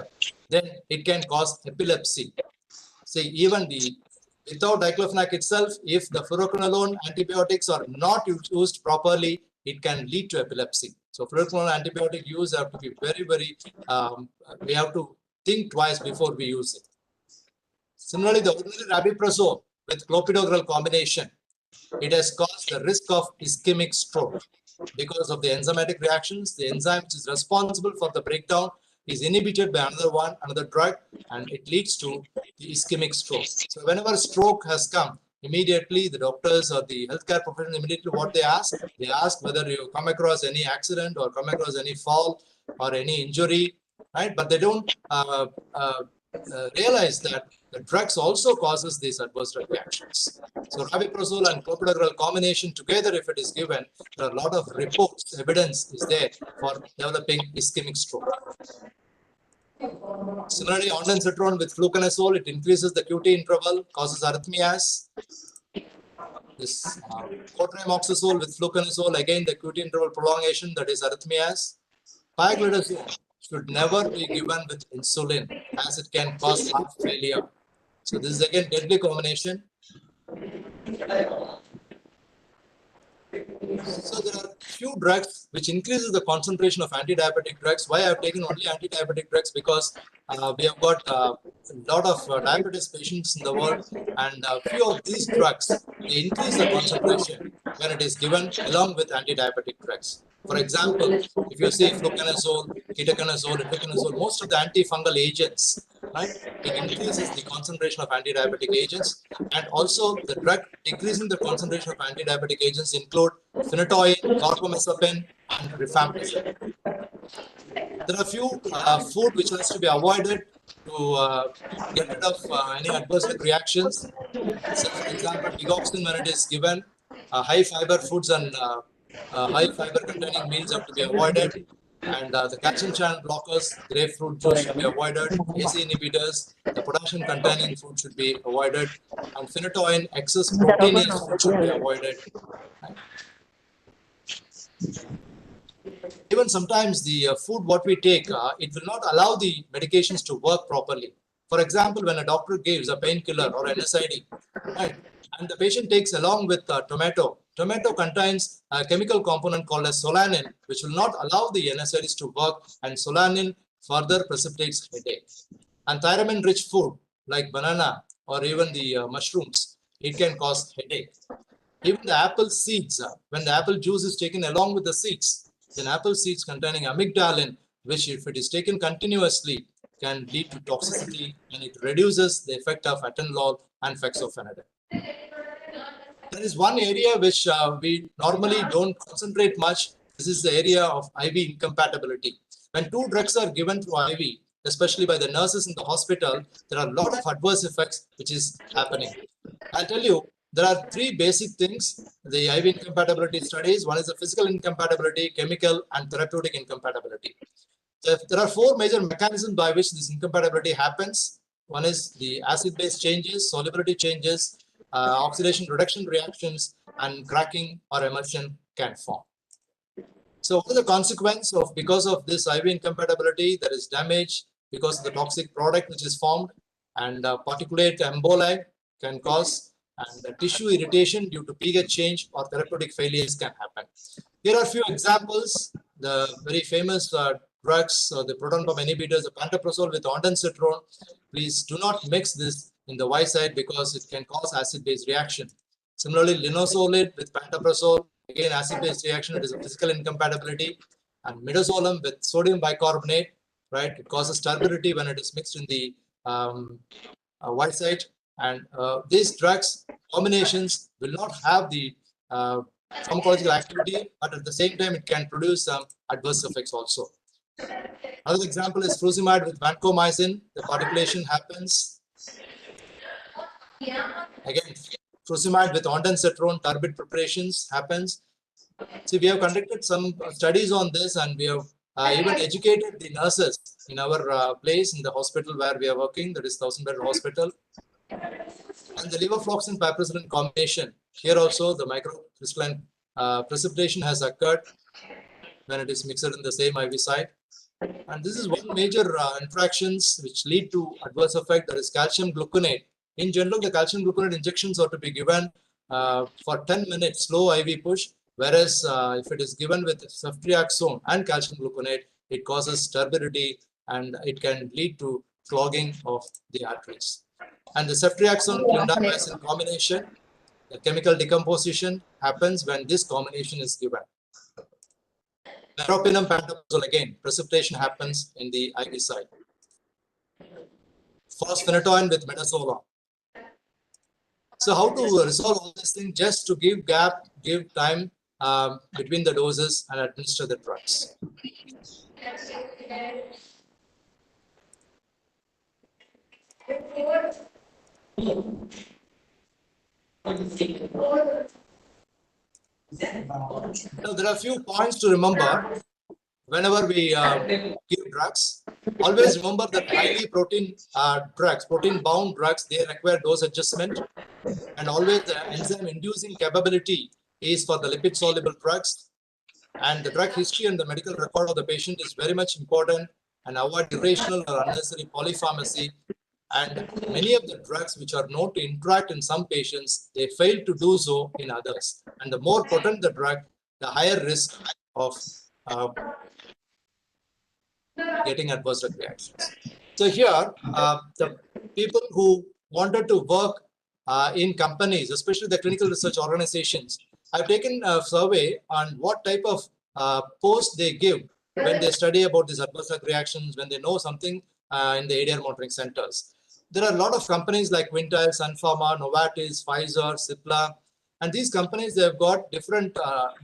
B: then it can cause epilepsy. See, even without diclofenac itself, if the fluoroquinolone antibiotics are not used properly, it can lead to epilepsy. So fluoroquinolone antibiotic use have to be very, we have to think twice before we use it. Similarly, the ordinary rabiprazole with clopidogrel combination, it has caused the risk of ischemic stroke because of the enzymatic reactions. The enzyme which is responsible for the breakdown is inhibited by another drug, and it leads to the ischemic stroke. So whenever stroke has come, immediately the doctors or the healthcare professionals, immediately what they ask whether you come across any accident or come across any fall or any injury, right? But they don't realize that the drugs also causes these adverse drug reactions. So rabiprazole and clopidogrel combination together, if it is given, there are a lot of reports, evidence is there for developing ischemic stroke. Similarly, ondansetron with fluconazole, it increases the QT interval, causes arrhythmias. This cotrimoxazole with fluconazole, again the QT interval prolongation, that is arrhythmias. Pioglitazone should never be given with insulin as it can cause heart failure. So this is again deadly combination. So there are few drugs which increases the concentration of anti-diabetic drugs. Why I have taken only anti-diabetic drugs? Because we have got a lot of diabetes patients in the world, and a few of these drugs, they increase the concentration when it is given along with anti-diabetic drugs. For example, if you see fluconazole, ketoconazole, itraconazole, most of the antifungal agents, right, it increases the concentration of anti-diabetic agents, and also the drug decreasing the concentration of anti-diabetic agents include phenytoin, carbamazepine, and rifampicin. There are a few food which has to be avoided to get rid of any adverse reactions. So, for example, digoxin, when it is given, high fiber foods and high fiber containing meals have to be avoided. And the calcium channel blockers, grapefruit juice should be avoided. AC inhibitors, the potassium containing food should be avoided. And phenytoin, excess proteinous food should be avoided. Even sometimes the food what we take, it will not allow the medications to work properly. For example, when a doctor gives a painkiller or an NSAID, right, and the patient takes along with tomato contains a chemical component called as solanin, which will not allow the NSAIDs to work, and solanin further precipitates headache. And thiamine-rich food like banana or even the mushrooms, it can cause headache. Even the apple seeds, when the apple juice is taken along with the seeds, then apple seeds containing amygdalin, which if it is taken continuously, can lead to toxicity, and it reduces the effect of atenolol and fexofenadine. There is one area which we normally don't concentrate much. This is the area of IV incompatibility. When two drugs are given through IV, especially by the nurses in the hospital, there are a lot of adverse effects which is happening. I'll tell you, there are three basic things, the IV incompatibility studies. One is the physical incompatibility, chemical, and therapeutic incompatibility. So there are four major mechanisms by which this incompatibility happens. One is the acid-base changes, solubility changes, oxidation reduction reactions, and cracking or emulsion can form. So what is the consequence of because of this IV incompatibility? There is damage because of the toxic product which is formed, and particulate emboli can cause, and tissue irritation due to pH change or therapeutic failures can happen. Here are a few examples. The very famous drugs, the proton pump inhibitors, the pantoprazole with ondansetron. Please do not mix this in the Y side because it can cause acid-base reaction. Similarly, linezolid with pantoprazole, again acid-base reaction, it is a physical incompatibility. And midazolam with sodium bicarbonate, right? It causes turbidity when it is mixed in the Y site. And these drugs combinations will not have the pharmacological activity, but at the same time, it can produce some adverse effects also. Another example is furosemide with vancomycin. The particulation happens. Again, furosemide with ondansetron turbid preparations happens. See, we have conducted some studies on this, and we have even educated the nurses in our place in the hospital where we are working, that is 1000-bed hospital. And the levofloxacin piperacillin combination, here also the microcrystalline precipitation has occurred when it is mixed in the same IV site. And this is one major interactions which lead to adverse effect, that is calcium gluconate. In general, the calcium gluconate injections are to be given for 10 minutes, slow IV push, whereas if it is given with ceftriaxone and calcium gluconate, it causes turbidity and it can lead to clogging of the arteries. And the ceftriaxone clindamycin combination, the chemical decomposition happens when this combination is given. Meropenem pantoprazole, again, precipitation happens in the IV site. Phosphenetoin with midazolam. So how to resolve all this thing? Just to give gap, give time between the doses and administer the drugs. Now, there are a few points to remember whenever we give drugs. Always remember that highly protein drugs, protein-bound drugs, they require dose adjustment. And always the enzyme-inducing capability is for the lipid-soluble drugs. And the drug history and the medical record of the patient is very much important. And avoid irrational or unnecessary polypharmacy. And many of the drugs which are known to interact in some patients, they fail to do so in others. And the more potent the drug, the higher risk of getting adverse drug reactions. So here, the people who wanted to work in companies, especially the clinical research organizations, I've taken a survey on what type of post they give when they study about these adverse drug reactions, when they know something in the ADR monitoring centers. There are a lot of companies like Quintiles, Sun Pharma, Novartis, Pfizer, Cipla, and these companies, they've got different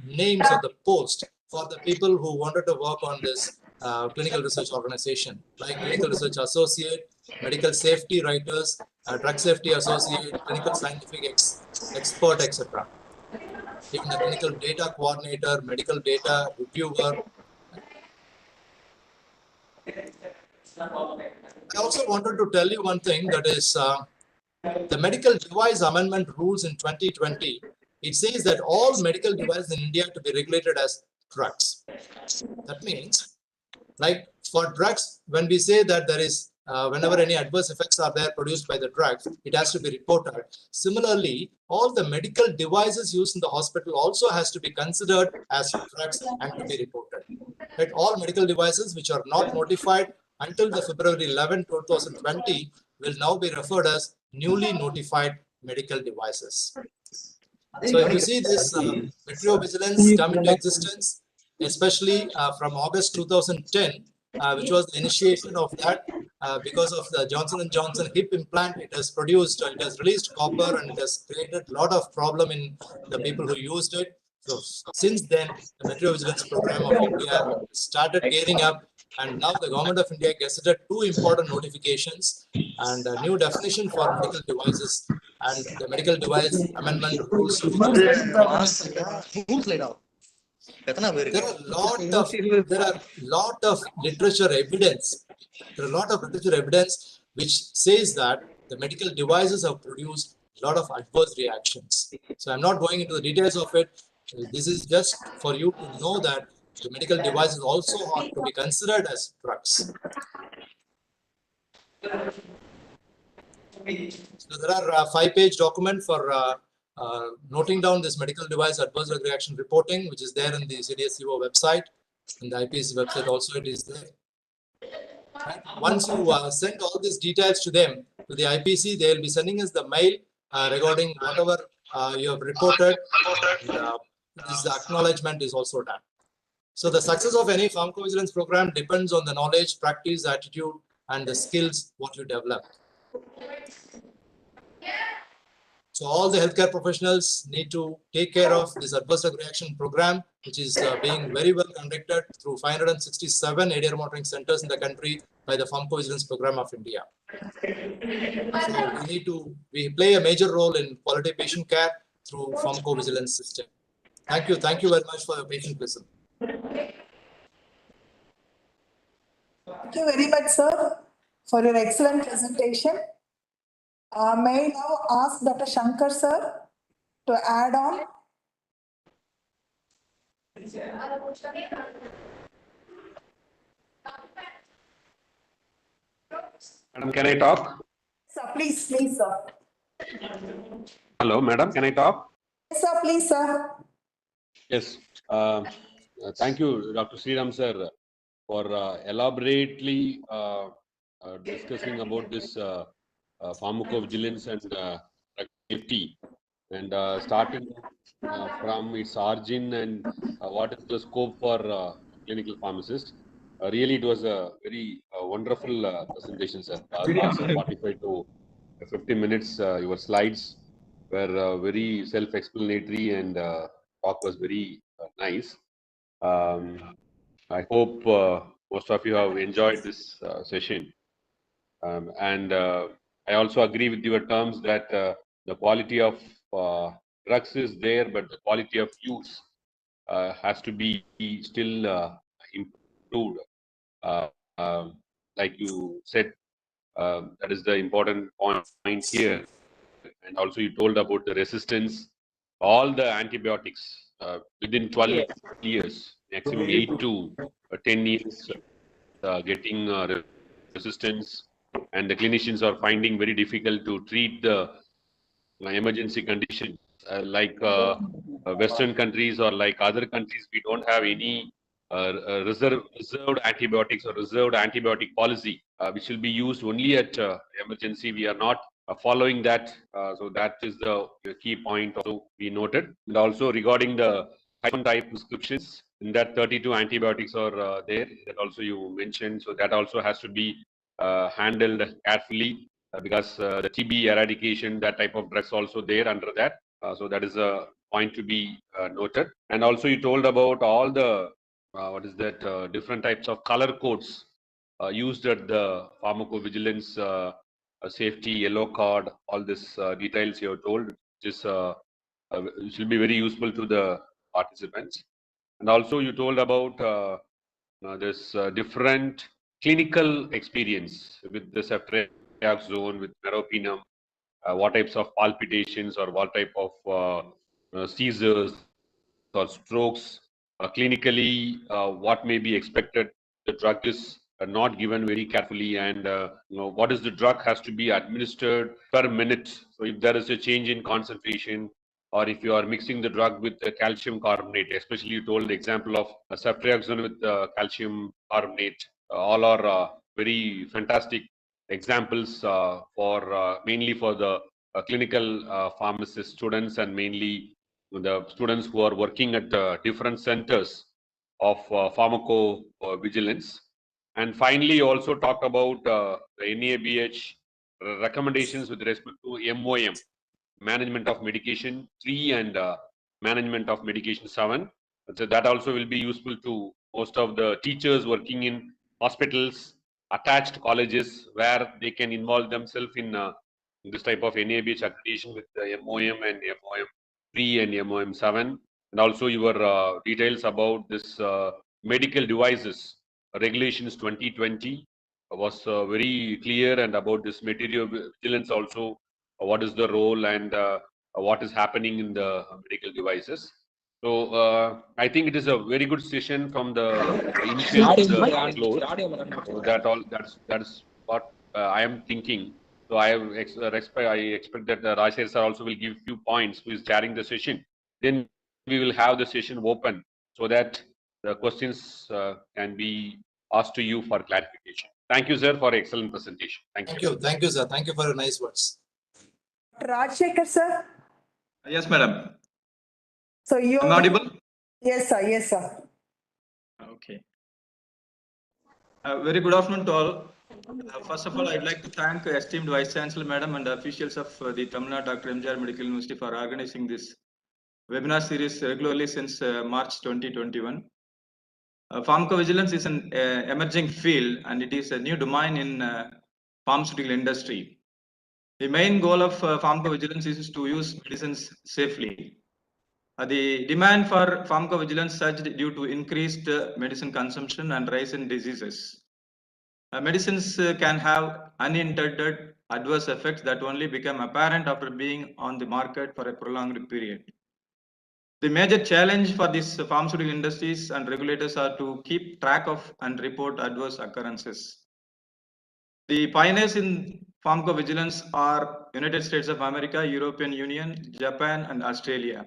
B: names of the post for the people who wanted to work on this clinical research organization, like clinical research associate, medical safety writers, drug safety associate, clinical scientific expert, etc. Even the clinical data coordinator, medical data reviewer. I also wanted to tell you one thing, that is the medical device amendment rules in 2020. It says that all medical devices in India to be regulated as drugs. That means, like for drugs, when we say that there is, whenever any adverse effects are there produced by the drug, it has to be reported. Similarly, all the medical devices used in the hospital also has to be considered as drugs and to be reported. Right? All medical devices which are not notified until the February 11, 2020 will now be referred as newly notified medical devices. So if you see this Pharmacovigilance come into existence, especially from August 2010, which was the initiation of that, because of the Johnson & Johnson hip implant, it has produced, it has released copper, and it has created a lot of problem in the people who used it. So since then, the Pharmacovigilance program of India started gearing up, and now the government of India gazetted two important notifications and a new definition for medical devices and the medical device amendment rules. There are lot of literature evidence. There are a lot of literature evidence which says that the medical devices have produced a lot of adverse reactions. So I'm not going into the details of it. This is just for you to know that the medical devices also are to be considered as drugs. So there are a 5-page document for noting down this medical device adverse drug reaction reporting, which is there in the CDSCO website. In the IPC website also it is there. Right? Once you send all these details to them, to the IPC, they will be sending us the mail regarding whatever you have reported. And, this acknowledgement is also done. So the success of any pharmacovigilance program depends on the knowledge, practice, attitude, and the skills what you develop. So all the healthcare professionals need to take care of this adverse drug reaction program, which is being very well conducted through 567 ADR monitoring centers in the country by the Pharmacovigilance program of India. So we play a major role in quality patient care through Pharmacovigilance system. Thank you very much for your patient listen.
E: Thank you very much, sir, for your excellent presentation. May I now ask Dr. Shankar, sir, to add on?
F: Madam, can I talk?
E: Sir, please, sir.
F: Hello, madam, can I talk?
E: Yes, sir, please, sir.
F: Yes. Thank you, Dr. Sriram, sir, for elaborately discussing about this pharmacovigilance and drug safety, and starting from its origin and what is the scope for clinical pharmacists. Really, it was a very wonderful presentation, sir. Last 45 to 50 minutes, your slides were very self-explanatory, and talk was very nice. I hope most of you have enjoyed this session. And I also agree with your terms that the quality of drugs is there, but the quality of use has to be still improved. Like you said, that is the important point here. And also you told about the resistance. All the antibiotics within 12 years, maximum 8 to 10 years, getting resistance, and the clinicians are finding very difficult to treat the emergency conditions. Like Western countries or like other countries, we don't have any reserved antibiotics or reserved antibiotic policy, which will be used only at emergency. We are not following that. So that is the key point also we noted. And also regarding the type prescriptions, in that 32 antibiotics are there, that also you mentioned. So that also has to be handled carefully, because the TB eradication, that type of drugs also there under that. So that is a point to be noted. And also you told about all the different types of color codes used at the pharmacovigilance safety yellow card. All this details you have told, which will be very useful to the participants. And also you told about this different clinical experience with the ceftriaxone, with meropenem, what types of palpitations or what type of seizures or strokes, clinically, what may be expected. The drug is not given very carefully, and what is the drug has to be administered per minute. So if there is a change in concentration, or if you are mixing the drug with calcium carbonate, especially you told the example of ceftriaxone with calcium carbonate, all are very fantastic examples for mainly for the clinical pharmacist students, and mainly the students who are working at different centers of pharmacovigilance. And finally, also talk about the NABH recommendations with respect to MOM, management of medication 3, and management of medication 7. So that also will be useful to most of the teachers working in hospitals, attached colleges, where they can involve themselves in this type of NABH accreditation with the MOM and MOM 3 and MOM 7. And also your details about this medical devices regulations 2020 was very clear, and about this material vigilance also, what is the role and what is happening in the medical devices. So I think it is a very good session from the initial to the close. So that's what I am thinking. So I expect that Rajesh sir also will give few points, who is chairing the session. Then we will have the session open so that the questions can be asked to you for clarification. Thank you, sir, for excellent presentation. Thank you.
B: Thank you, sir. Thank you for your nice words.
E: Rajshekar, sir.
C: Yes, madam.
E: So you
C: Am I audible?
E: Yes, sir. Yes, sir.
C: Okay. Very good afternoon to all. First of all, I'd like to thank esteemed Vice Chancellor Madam and officials of the Tamil Nadu Dr. M.G.R Medical University for organizing this webinar series regularly since March 2021. Pharmacovigilance is an emerging field and it is a new domain in pharmaceutical industry. The main goal of pharmacovigilance is to use medicines safely. The demand for pharmacovigilance surged due to increased medicine consumption and rise in diseases. Medicines can have unintended adverse effects that only become apparent after being on the market for a prolonged period. The major challenge for these pharmaceutical industries and regulators are to keep track of and report adverse occurrences. The pioneers in pharmacovigilance are United States of America, European Union, Japan, and Australia.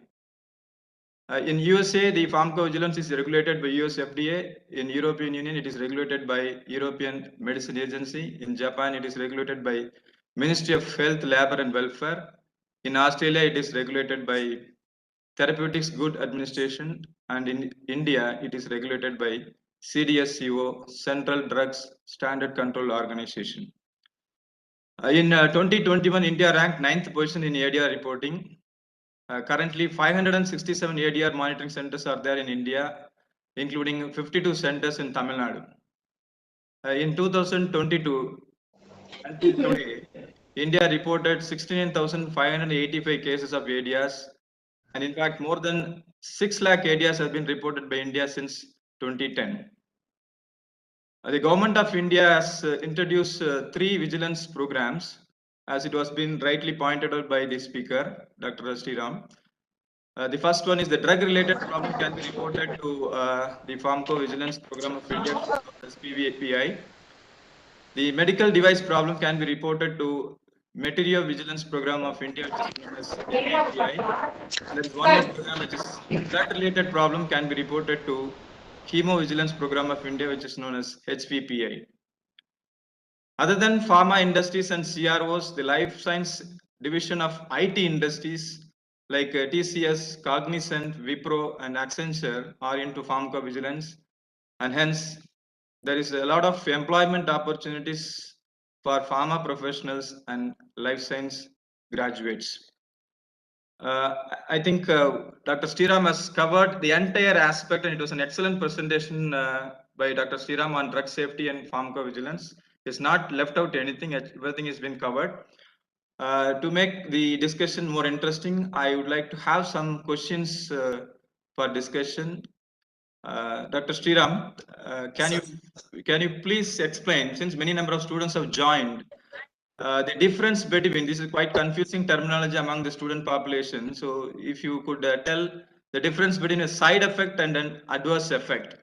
C: In USA, the pharmacovigilance is regulated by US FDA. In European Union, it is regulated by European Medicine Agency. In Japan, it is regulated by Ministry of Health, Labour and Welfare. In Australia, it is regulated by Therapeutics Good Administration. And in India, it is regulated by CDSCO, Central Drugs Standard Control Organization. In 2021, India ranked 9th position in ADR reporting. Currently, 567 ADR monitoring centers are there in India, including 52 centers in Tamil Nadu. In 2022, until today, India reported 69,585 cases of ADRs, and in fact, more than 6 lakh ADRs have been reported by India since 2010. The government of India has introduced 3 vigilance programs, as it was been rightly pointed out by the speaker, Dr. Sriram. The first one is the drug-related problem can be reported to the Pharmacovigilance Program of India, SPVAPI. The medical device problem can be reported to Material Vigilance Program of India, which is known as MEPI. There is one more program which is drug-related problem can be reported to Chemovigilance Program of India, which is known as HVPI. Other than pharma industries and CROs, the life science division of IT industries like TCS, Cognizant, Wipro, and Accenture are into pharmacovigilance, and hence there is a lot of employment opportunities for pharma professionals and life science graduates. I think Dr. Sriram has covered the entire aspect, and it was an excellent presentation by Dr. Sriram on drug safety and pharmacovigilance. It's not left out anything, everything has been covered. To make the discussion more interesting, I would like to have some questions for discussion. Dr. Sriram, can you please explain, since many number of students have joined, the difference between, this is quite confusing terminology among the student population. So if you could tell the difference between a side effect and an adverse effect,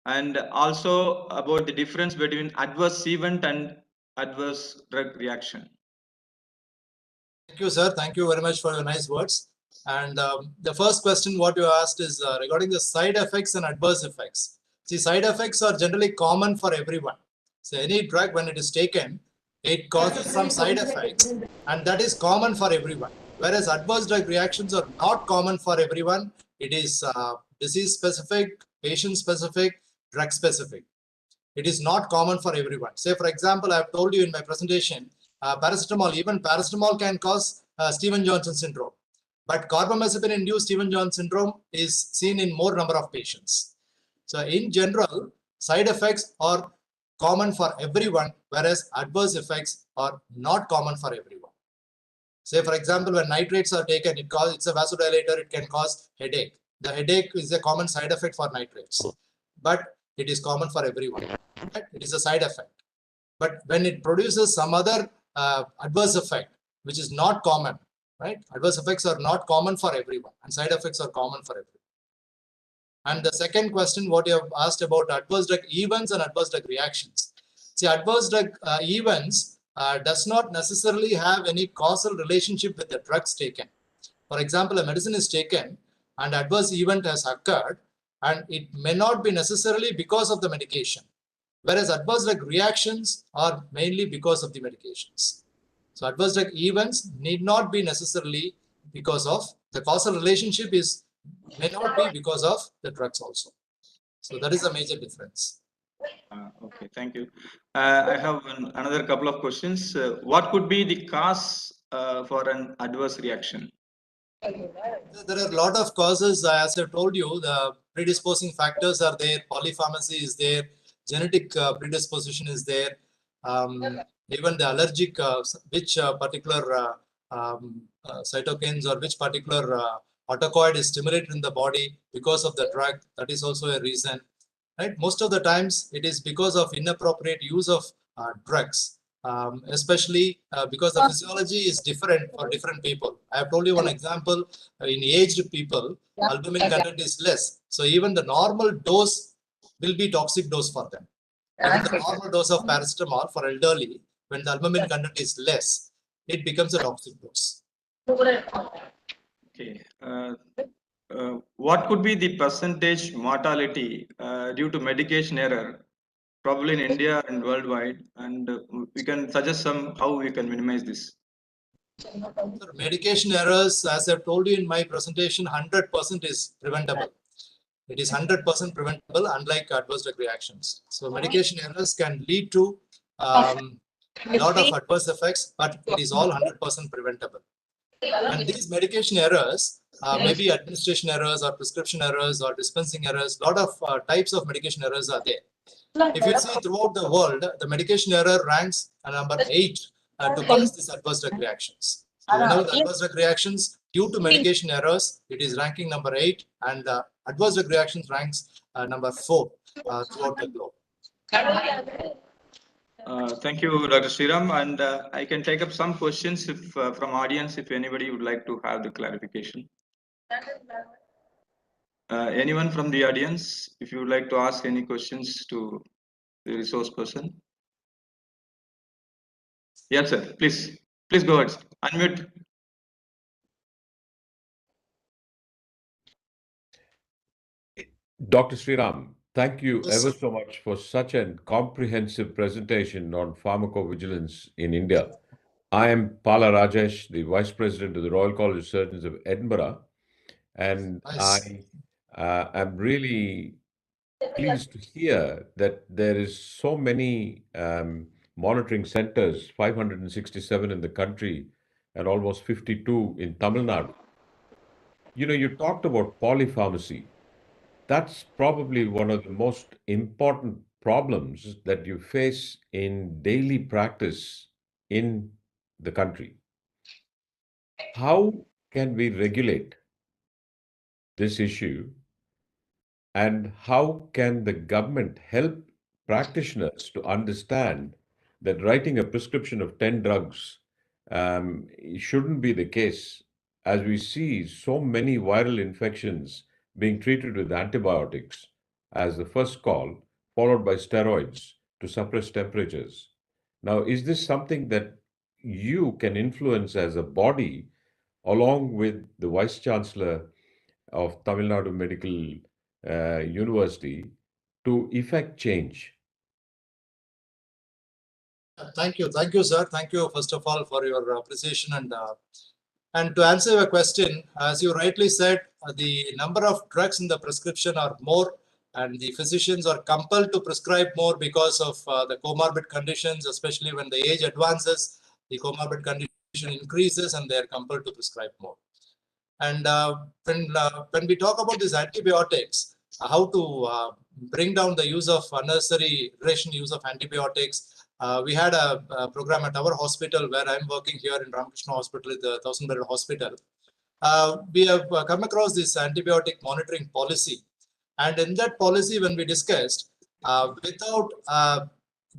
C: and also about the difference between adverse event and adverse drug reaction.
B: Thank you, sir. Thank you very much for your nice words. And the first question what you asked is regarding the side effects and adverse effects. See, side effects are generally common for everyone. So any drug, when it is taken, it causes some side effects, and that is common for everyone. Whereas adverse drug reactions are not common for everyone. It is disease specific, patient specific, drug specific. It is not common for everyone. Say, for example, I have told you in my presentation, paracetamol, even paracetamol can cause Stevens-Johnson syndrome. But carbamazepine-induced Stevens-Johnson syndrome is seen in more number of patients. So in general, side effects are common for everyone, whereas adverse effects are not common for everyone. Say, for example, when nitrates are taken, it's a vasodilator, it can cause headache. The headache is a common side effect for nitrates, but it is common for everyone. Right? It is a side effect. But when it produces some other adverse effect, which is not common, right? Adverse effects are not common for everyone, and side effects are common for everyone. And the second question, what you have asked about adverse drug events and adverse drug reactions. See, adverse drug events does not necessarily have any causal relationship with the drugs taken. For example, a medicine is taken and adverse event has occurred, and it may not be necessarily because of the medication. Whereas adverse drug reactions are mainly because of the medications. So adverse drug events need not be necessarily because of the causal relationship may not be because of the drugs also. So that is a major difference.
C: Okay, thank you. I have another couple of questions. What could be the cause for an adverse reaction?
B: There are a lot of causes, as I told you. The predisposing factors are there, polypharmacy is there, genetic predisposition is there, even the allergic, which particular cytokines or which particular autocoid is stimulated in the body because of the drug, that is also a reason. Right? Most of the times it is because of inappropriate use of drugs. Especially because the physiology is different for different people. I have told you one example. In aged people, albumin content is less. So even the normal dose will be toxic dose for them. Even the normal dose of paracetamol for elderly, when the albumin content is less, it becomes a toxic dose.
C: Okay. What could be the percentage mortality due to medication error, probably in India and worldwide? And we can suggest some how we can minimize this.
B: So medication errors, as I've told you in my presentation, 100% is preventable. It is 100% preventable, unlike adverse drug reactions. So medication errors can lead to a lot of adverse effects, but it is all 100% preventable. And these medication errors, maybe administration errors or prescription errors or dispensing errors, a lot of types of medication errors are there. If you see throughout the world, the medication error ranks number 8 to cause these adverse drug reactions. So whenever the adverse drug reactions due to medication errors, it is ranking number 8, and adverse drug reactions ranks number 4 throughout the globe.
C: Thank you, Dr. Sriram. And I can take up some questions if from audience, if anybody would like to have the clarification. Anyone from the audience, if you would like to ask any questions to the resource person? Yes, sir. Please go ahead. Unmute.
G: Dr. Sriram, thank you
B: Yes,
G: ever
B: sir.
G: so much for such a comprehensive presentation on pharmacovigilance in India. I am Pala Rajesh, the Vice President of the Royal College of Surgeons of Edinburgh, and
B: Nice.
G: I am really pleased to hear that there is so many monitoring centers, 567 in the country and almost 52 in Tamil Nadu. You know, you talked about polypharmacy. That's probably one of the most important problems that you face in daily practice in the country. How can we regulate this issue, and how can the government help practitioners to understand that writing a prescription of 10 drugs shouldn't be the case, as we see so many viral infections being treated with antibiotics as the first call, followed by steroids to suppress temperatures. Now, is this something that you can influence as a body, along with the Vice Chancellor of Tamil Nadu Medical University, to effect change?
B: Thank you, sir. Thank you, first of all, for your appreciation. And to answer your question, as you rightly said, the number of drugs in the prescription are more, and the physicians are compelled to prescribe more because of the comorbid conditions, especially when the age advances, the comorbid condition increases, and they are compelled to prescribe more. And when we talk about these antibiotics, how to bring down the use of unnecessary irrational use of antibiotics. We had a program at our hospital where I'm working here in Ramakrishna Hospital, the 1,000-bedded hospital. We have come across this antibiotic monitoring policy. And in that policy, when we discussed, without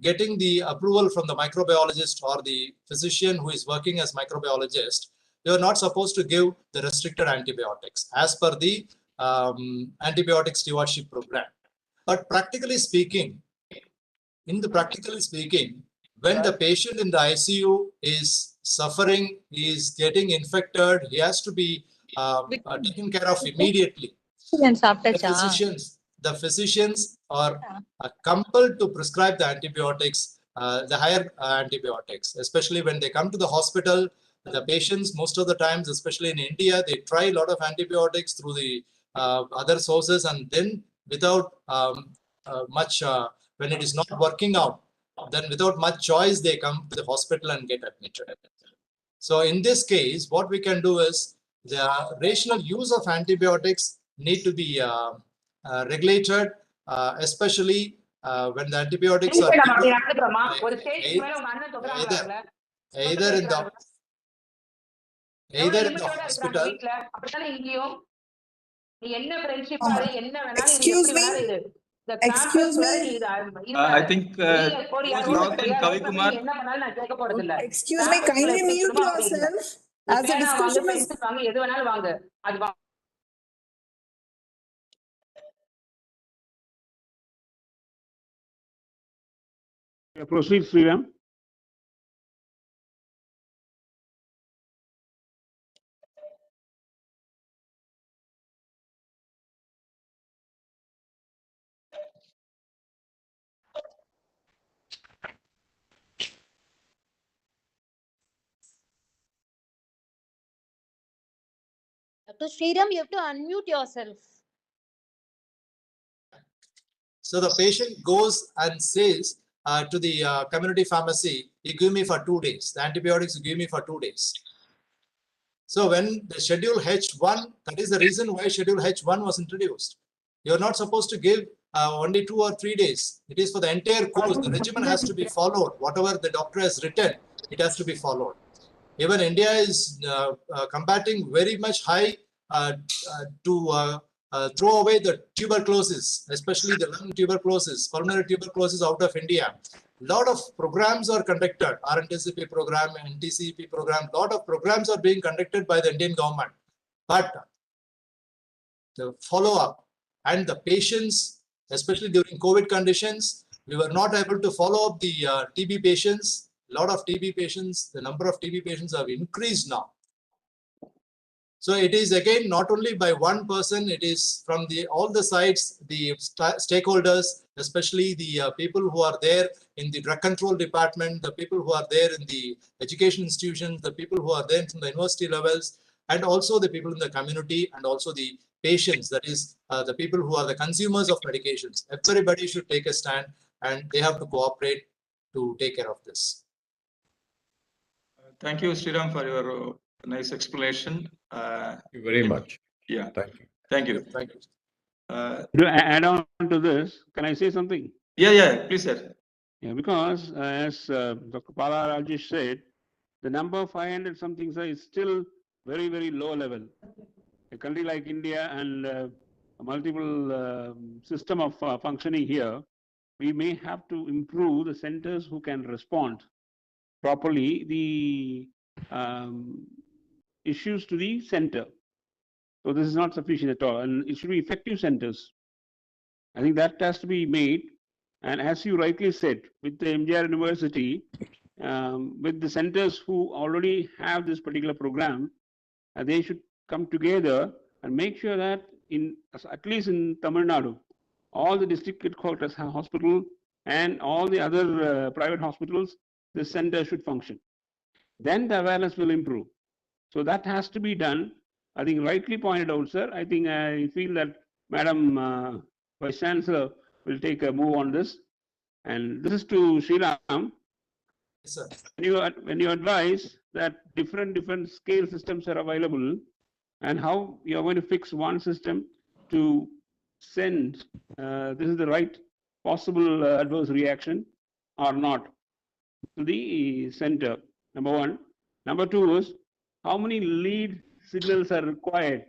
B: getting the approval from the microbiologist or the physician who is working as microbiologist, you are not supposed to give the restricted antibiotics as per the antibiotic stewardship program. But practically speaking, when the patient in the ICU is suffering, is getting infected, he has to be taken care of immediately. The physicians are compelled to prescribe the antibiotics, the higher antibiotics, especially when they come to the hospital. The patients, most of the times, especially in India, they try a lot of antibiotics through the other sources, and then without when it is not working out, then without much choice, they come to the hospital and get admitted. So in this case, what we can do is the rational use of antibiotics need to be regulated, especially when the antibiotics are given either in the hospital.
E: Excuse me. Excuse me.
C: I think Kavi Kumar.
E: Excuse me. Kindly mute yourself. As the discussion is.
D: Proceed, Sriram.
H: Dr. Sriram, you have to unmute yourself.
B: So the patient goes and says to the community pharmacy, you give me for 2 days. The antibiotics you give me for 2 days. So when the schedule H1, that is the reason why schedule H1 was introduced. You're not supposed to give only 2 or 3 days. It is for the entire course. The regimen has to be followed. Whatever the doctor has written, it has to be followed. Even India is combating very much high to throw away the tuberculosis, especially the lung tuberculosis, pulmonary tuberculosis out of India. A lot of programs are conducted, RNTCP program, NTCP program, a lot of programs are being conducted by the Indian government. But the follow-up and the patients, especially during COVID conditions, we were not able to follow up the TB patients. A lot of TB patients, the number of TB patients have increased now. So it is again not only by one person, it is from all the sides, the stakeholders, especially the people who are there in the drug control department, the people who are there in the education institutions, the people who are there from the university levels, and also the people in the community, and also the patients, that is the people who are the consumers of medications. Everybody should take a stand and they have to cooperate to take care of this.
C: Thank you, Sriram, for your nice explanation.
G: Thank you very much.
C: Yeah.
G: Thank you.
C: Thank you.
B: Thank you.
D: To add on to this, can I say something?
C: Yeah, please, sir.
D: Yeah, because as Dr. Pala Rajesh said, the number 500 something is still very, very low level. A country like India and a multiple system of functioning here, we may have to improve the centers who can respond properly the issues to the center. So this is not sufficient at all, and it should be effective centers. I think that has to be made. And as you rightly said, with the M.G.R. University, with the centers who already have this particular program, they should come together and make sure that at least in Tamil Nadu, all the district headquarters hospital and all the other private hospitals, the center should function. Then the awareness will improve. So that has to be done. I think rightly pointed out, sir. I think I feel that Madam Vice Chancellor will take a move on this. And this is to Sriram.
B: Yes, sir.
D: When you advise that different scale systems are available, and how you are going to fix one system to send this is the right possible adverse reaction or not to the center, number one. Number two is how many lead signals are required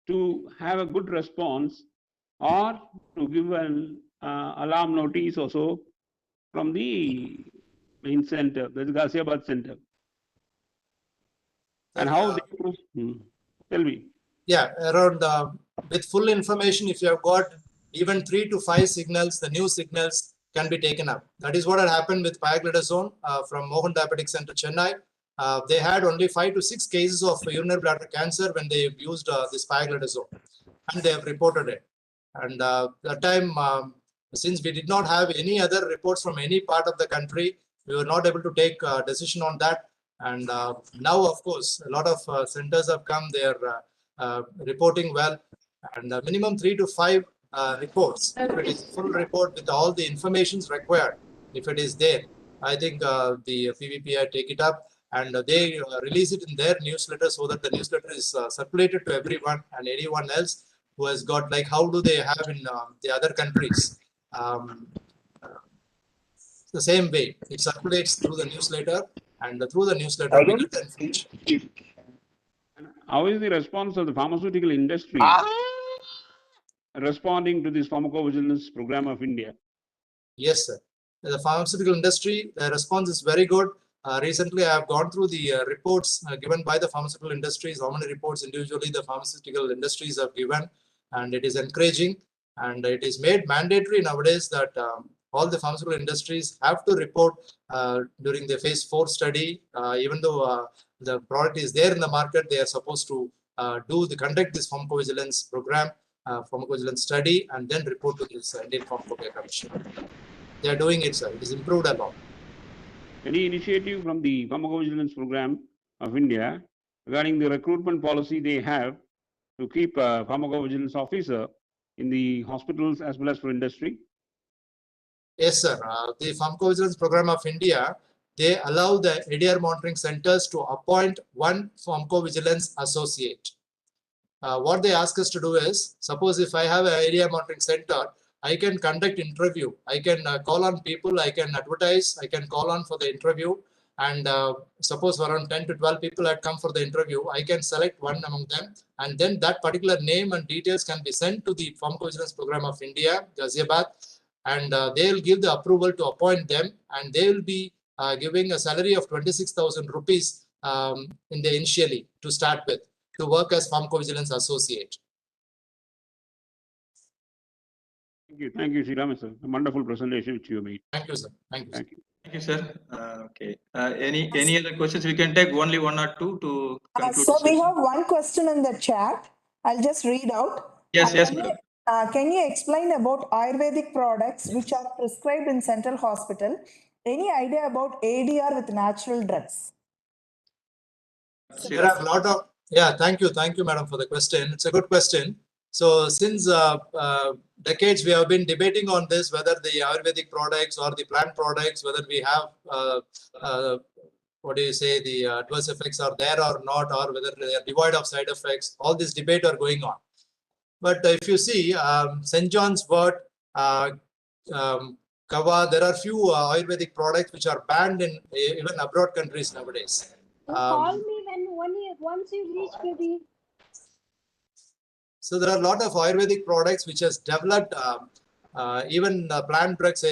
D: to have a good response or to give an alarm notice also from the main center, the Ghaziabad center. And how they tell me.
B: Yeah, around with full information, if you have got even 3 to 5 signals, the new signals can be taken up. That is what had happened with pioglitazone from Mohan Diabetic Center, Chennai. They had only 5 to 6 cases of urinary bladder cancer when they used this pioglitazone, and they have reported it. And that time, since we did not have any other reports from any part of the country, we were not able to take a decision on that. And now, of course, a lot of centers have come. They are reporting well, and minimum 3 to 5 reports. If it is full report with all the informations required, if it is there, I think the PVPI take it up and they release it in their newsletter so that the newsletter is circulated to everyone and anyone else who has got, like, how do they have in the other countries. The same way, it circulates through the newsletter, and through the newsletter we get the information.
D: How is the response of the pharmaceutical industry responding to this pharmacovigilance program of India?
B: Yes, sir. The pharmaceutical industry, the response is very good. Recently, I have gone through the reports given by the pharmaceutical industries, how many reports individually the pharmaceutical industries have given, and it is encouraging, and it is made mandatory nowadays that all the pharmaceutical industries have to report during the phase 4 study. Even though the product is there in the market, they are supposed to conduct this pharmacovigilance program, pharmacovigilance study, and then report to this Indian Pharmacopoeia Commission. They are doing it, sir. It is improved a lot.
D: Any initiative from the pharmacovigilance program of India regarding the recruitment policy they have to keep a pharmacovigilance officer in the hospitals as well as for industry?
B: Yes, sir. The Pharmacovigilance Program of India, they allow the ADR monitoring centers to appoint one pharmacovigilance associate. What they ask us to do is, suppose if I have an ADR monitoring center, I can conduct interview. I can call on people, I can advertise, I can call on for the interview. And suppose around 10 to 12 people had come for the interview, I can select one among them. And then that particular name and details can be sent to the Pharmacovigilance Program of India, Ghaziabad, and they will give the approval to appoint them. And they will be giving a salary of 26,000 rupees in the initially to start with, to work as pharmacovigilance associate.
D: Thank you, Sriram, sir. A wonderful presentation which you made.
B: Thank you, sir. Thank you.
D: Thank you.
C: Thank you, sir. Okay. Any other questions? We can take only one or two to conclude.
E: So we have one question in the chat. I'll just read out.
C: Yes, yes, madam.
E: Can you explain about Ayurvedic products which are prescribed in central hospital? Any idea about ADR with natural drugs?
B: There are a lot of, thank you, madam, for the question. It's a good question. So since decades, we have been debating on this, whether the Ayurvedic products or the plant products, whether we have, the adverse effects are there or not, or whether they are devoid of side effects. All this debate are going on. But if you see St. John's Wort, Kava, there are few Ayurvedic products which are banned in even abroad countries nowadays.
H: Call me once you reach, baby.
B: So there are a lot of Ayurvedic products which has developed, even plant drugs.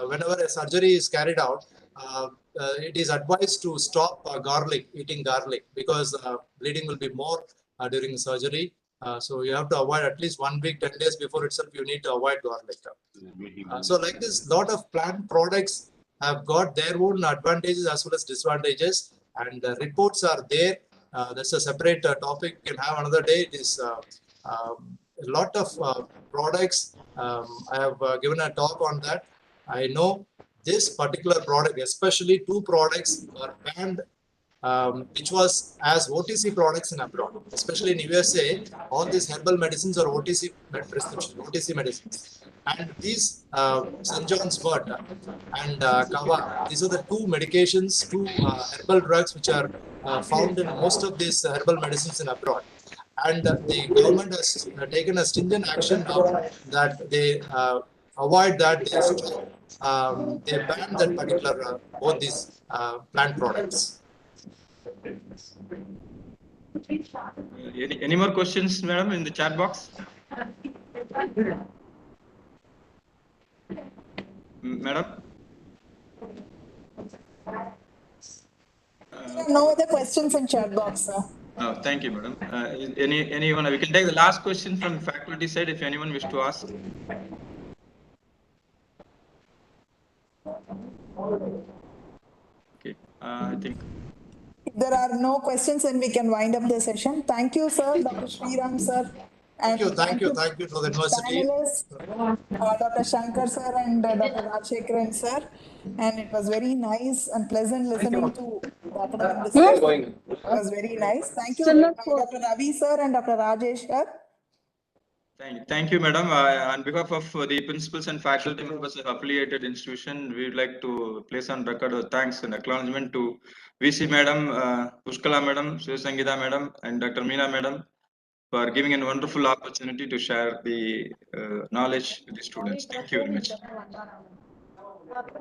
B: Whenever a surgery is carried out, it is advised to stop eating garlic, because bleeding will be more during surgery. So you have to avoid at least 1 week, 10 days before itself, you need to avoid garlic. So like this, lot of plant products have got their own advantages as well as disadvantages, and the reports are there. That's a separate topic. We can have another day. It is a lot of products. I have given a talk on that. I know this particular product, especially 2 products, are banned, which was as OTC products in abroad. Especially in USA, all these herbal medicines are OTC prescription, OTC medicines. And these St. John's Wort and Kava, these are the 2 medications, 2 herbal drugs which are found in most of these herbal medicines in abroad. And the government has taken a stringent action now that they avoid that. They ban that particular both these plant products.
C: Any more questions, madam, in the chat box? Madam?
E: No other questions in chat box, sir.
C: Oh, thank you, madam. Anyone? We can take the last question from the faculty side if anyone wish to ask. Okay, I think.
E: If there are no questions, then we can wind up the session. Thank you, sir, Dr. Sriram, sir.
B: Thank you to the university.
E: Dr. Shankar, sir, and Dr. Rajshekharan, sir. And it was very nice and pleasant listening to the academic discussion. It was very nice. Thank you, Dr. Ravi, sir, and Dr. Rajesh, sir.
C: Thank you, madam. On behalf of the principals and faculty members of affiliated institution, we would like to place on record our thanks and acknowledgement to VC madam, Pushkala madam, Sangita madam, and Dr. Meena madam for giving a wonderful opportunity to share the knowledge with the students. Thank you very much.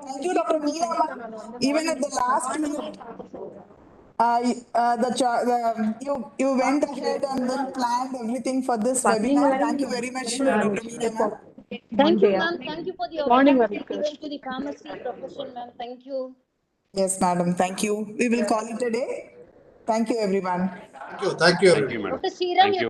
E: Thank you, Dr. Meena. Even at the last minute, you went ahead and then planned everything for this webinar. Thank you very much, Dr. Meena, ma'am.
H: Thank you, ma'am. Thank you for the opportunity given to the pharmacy profession, ma'am. Thank you.
E: Yes, madam. Thank you. We will call it a day. Thank you, everyone.
B: Thank you. Thank you.
H: Dr. Sriram,
F: Thank you.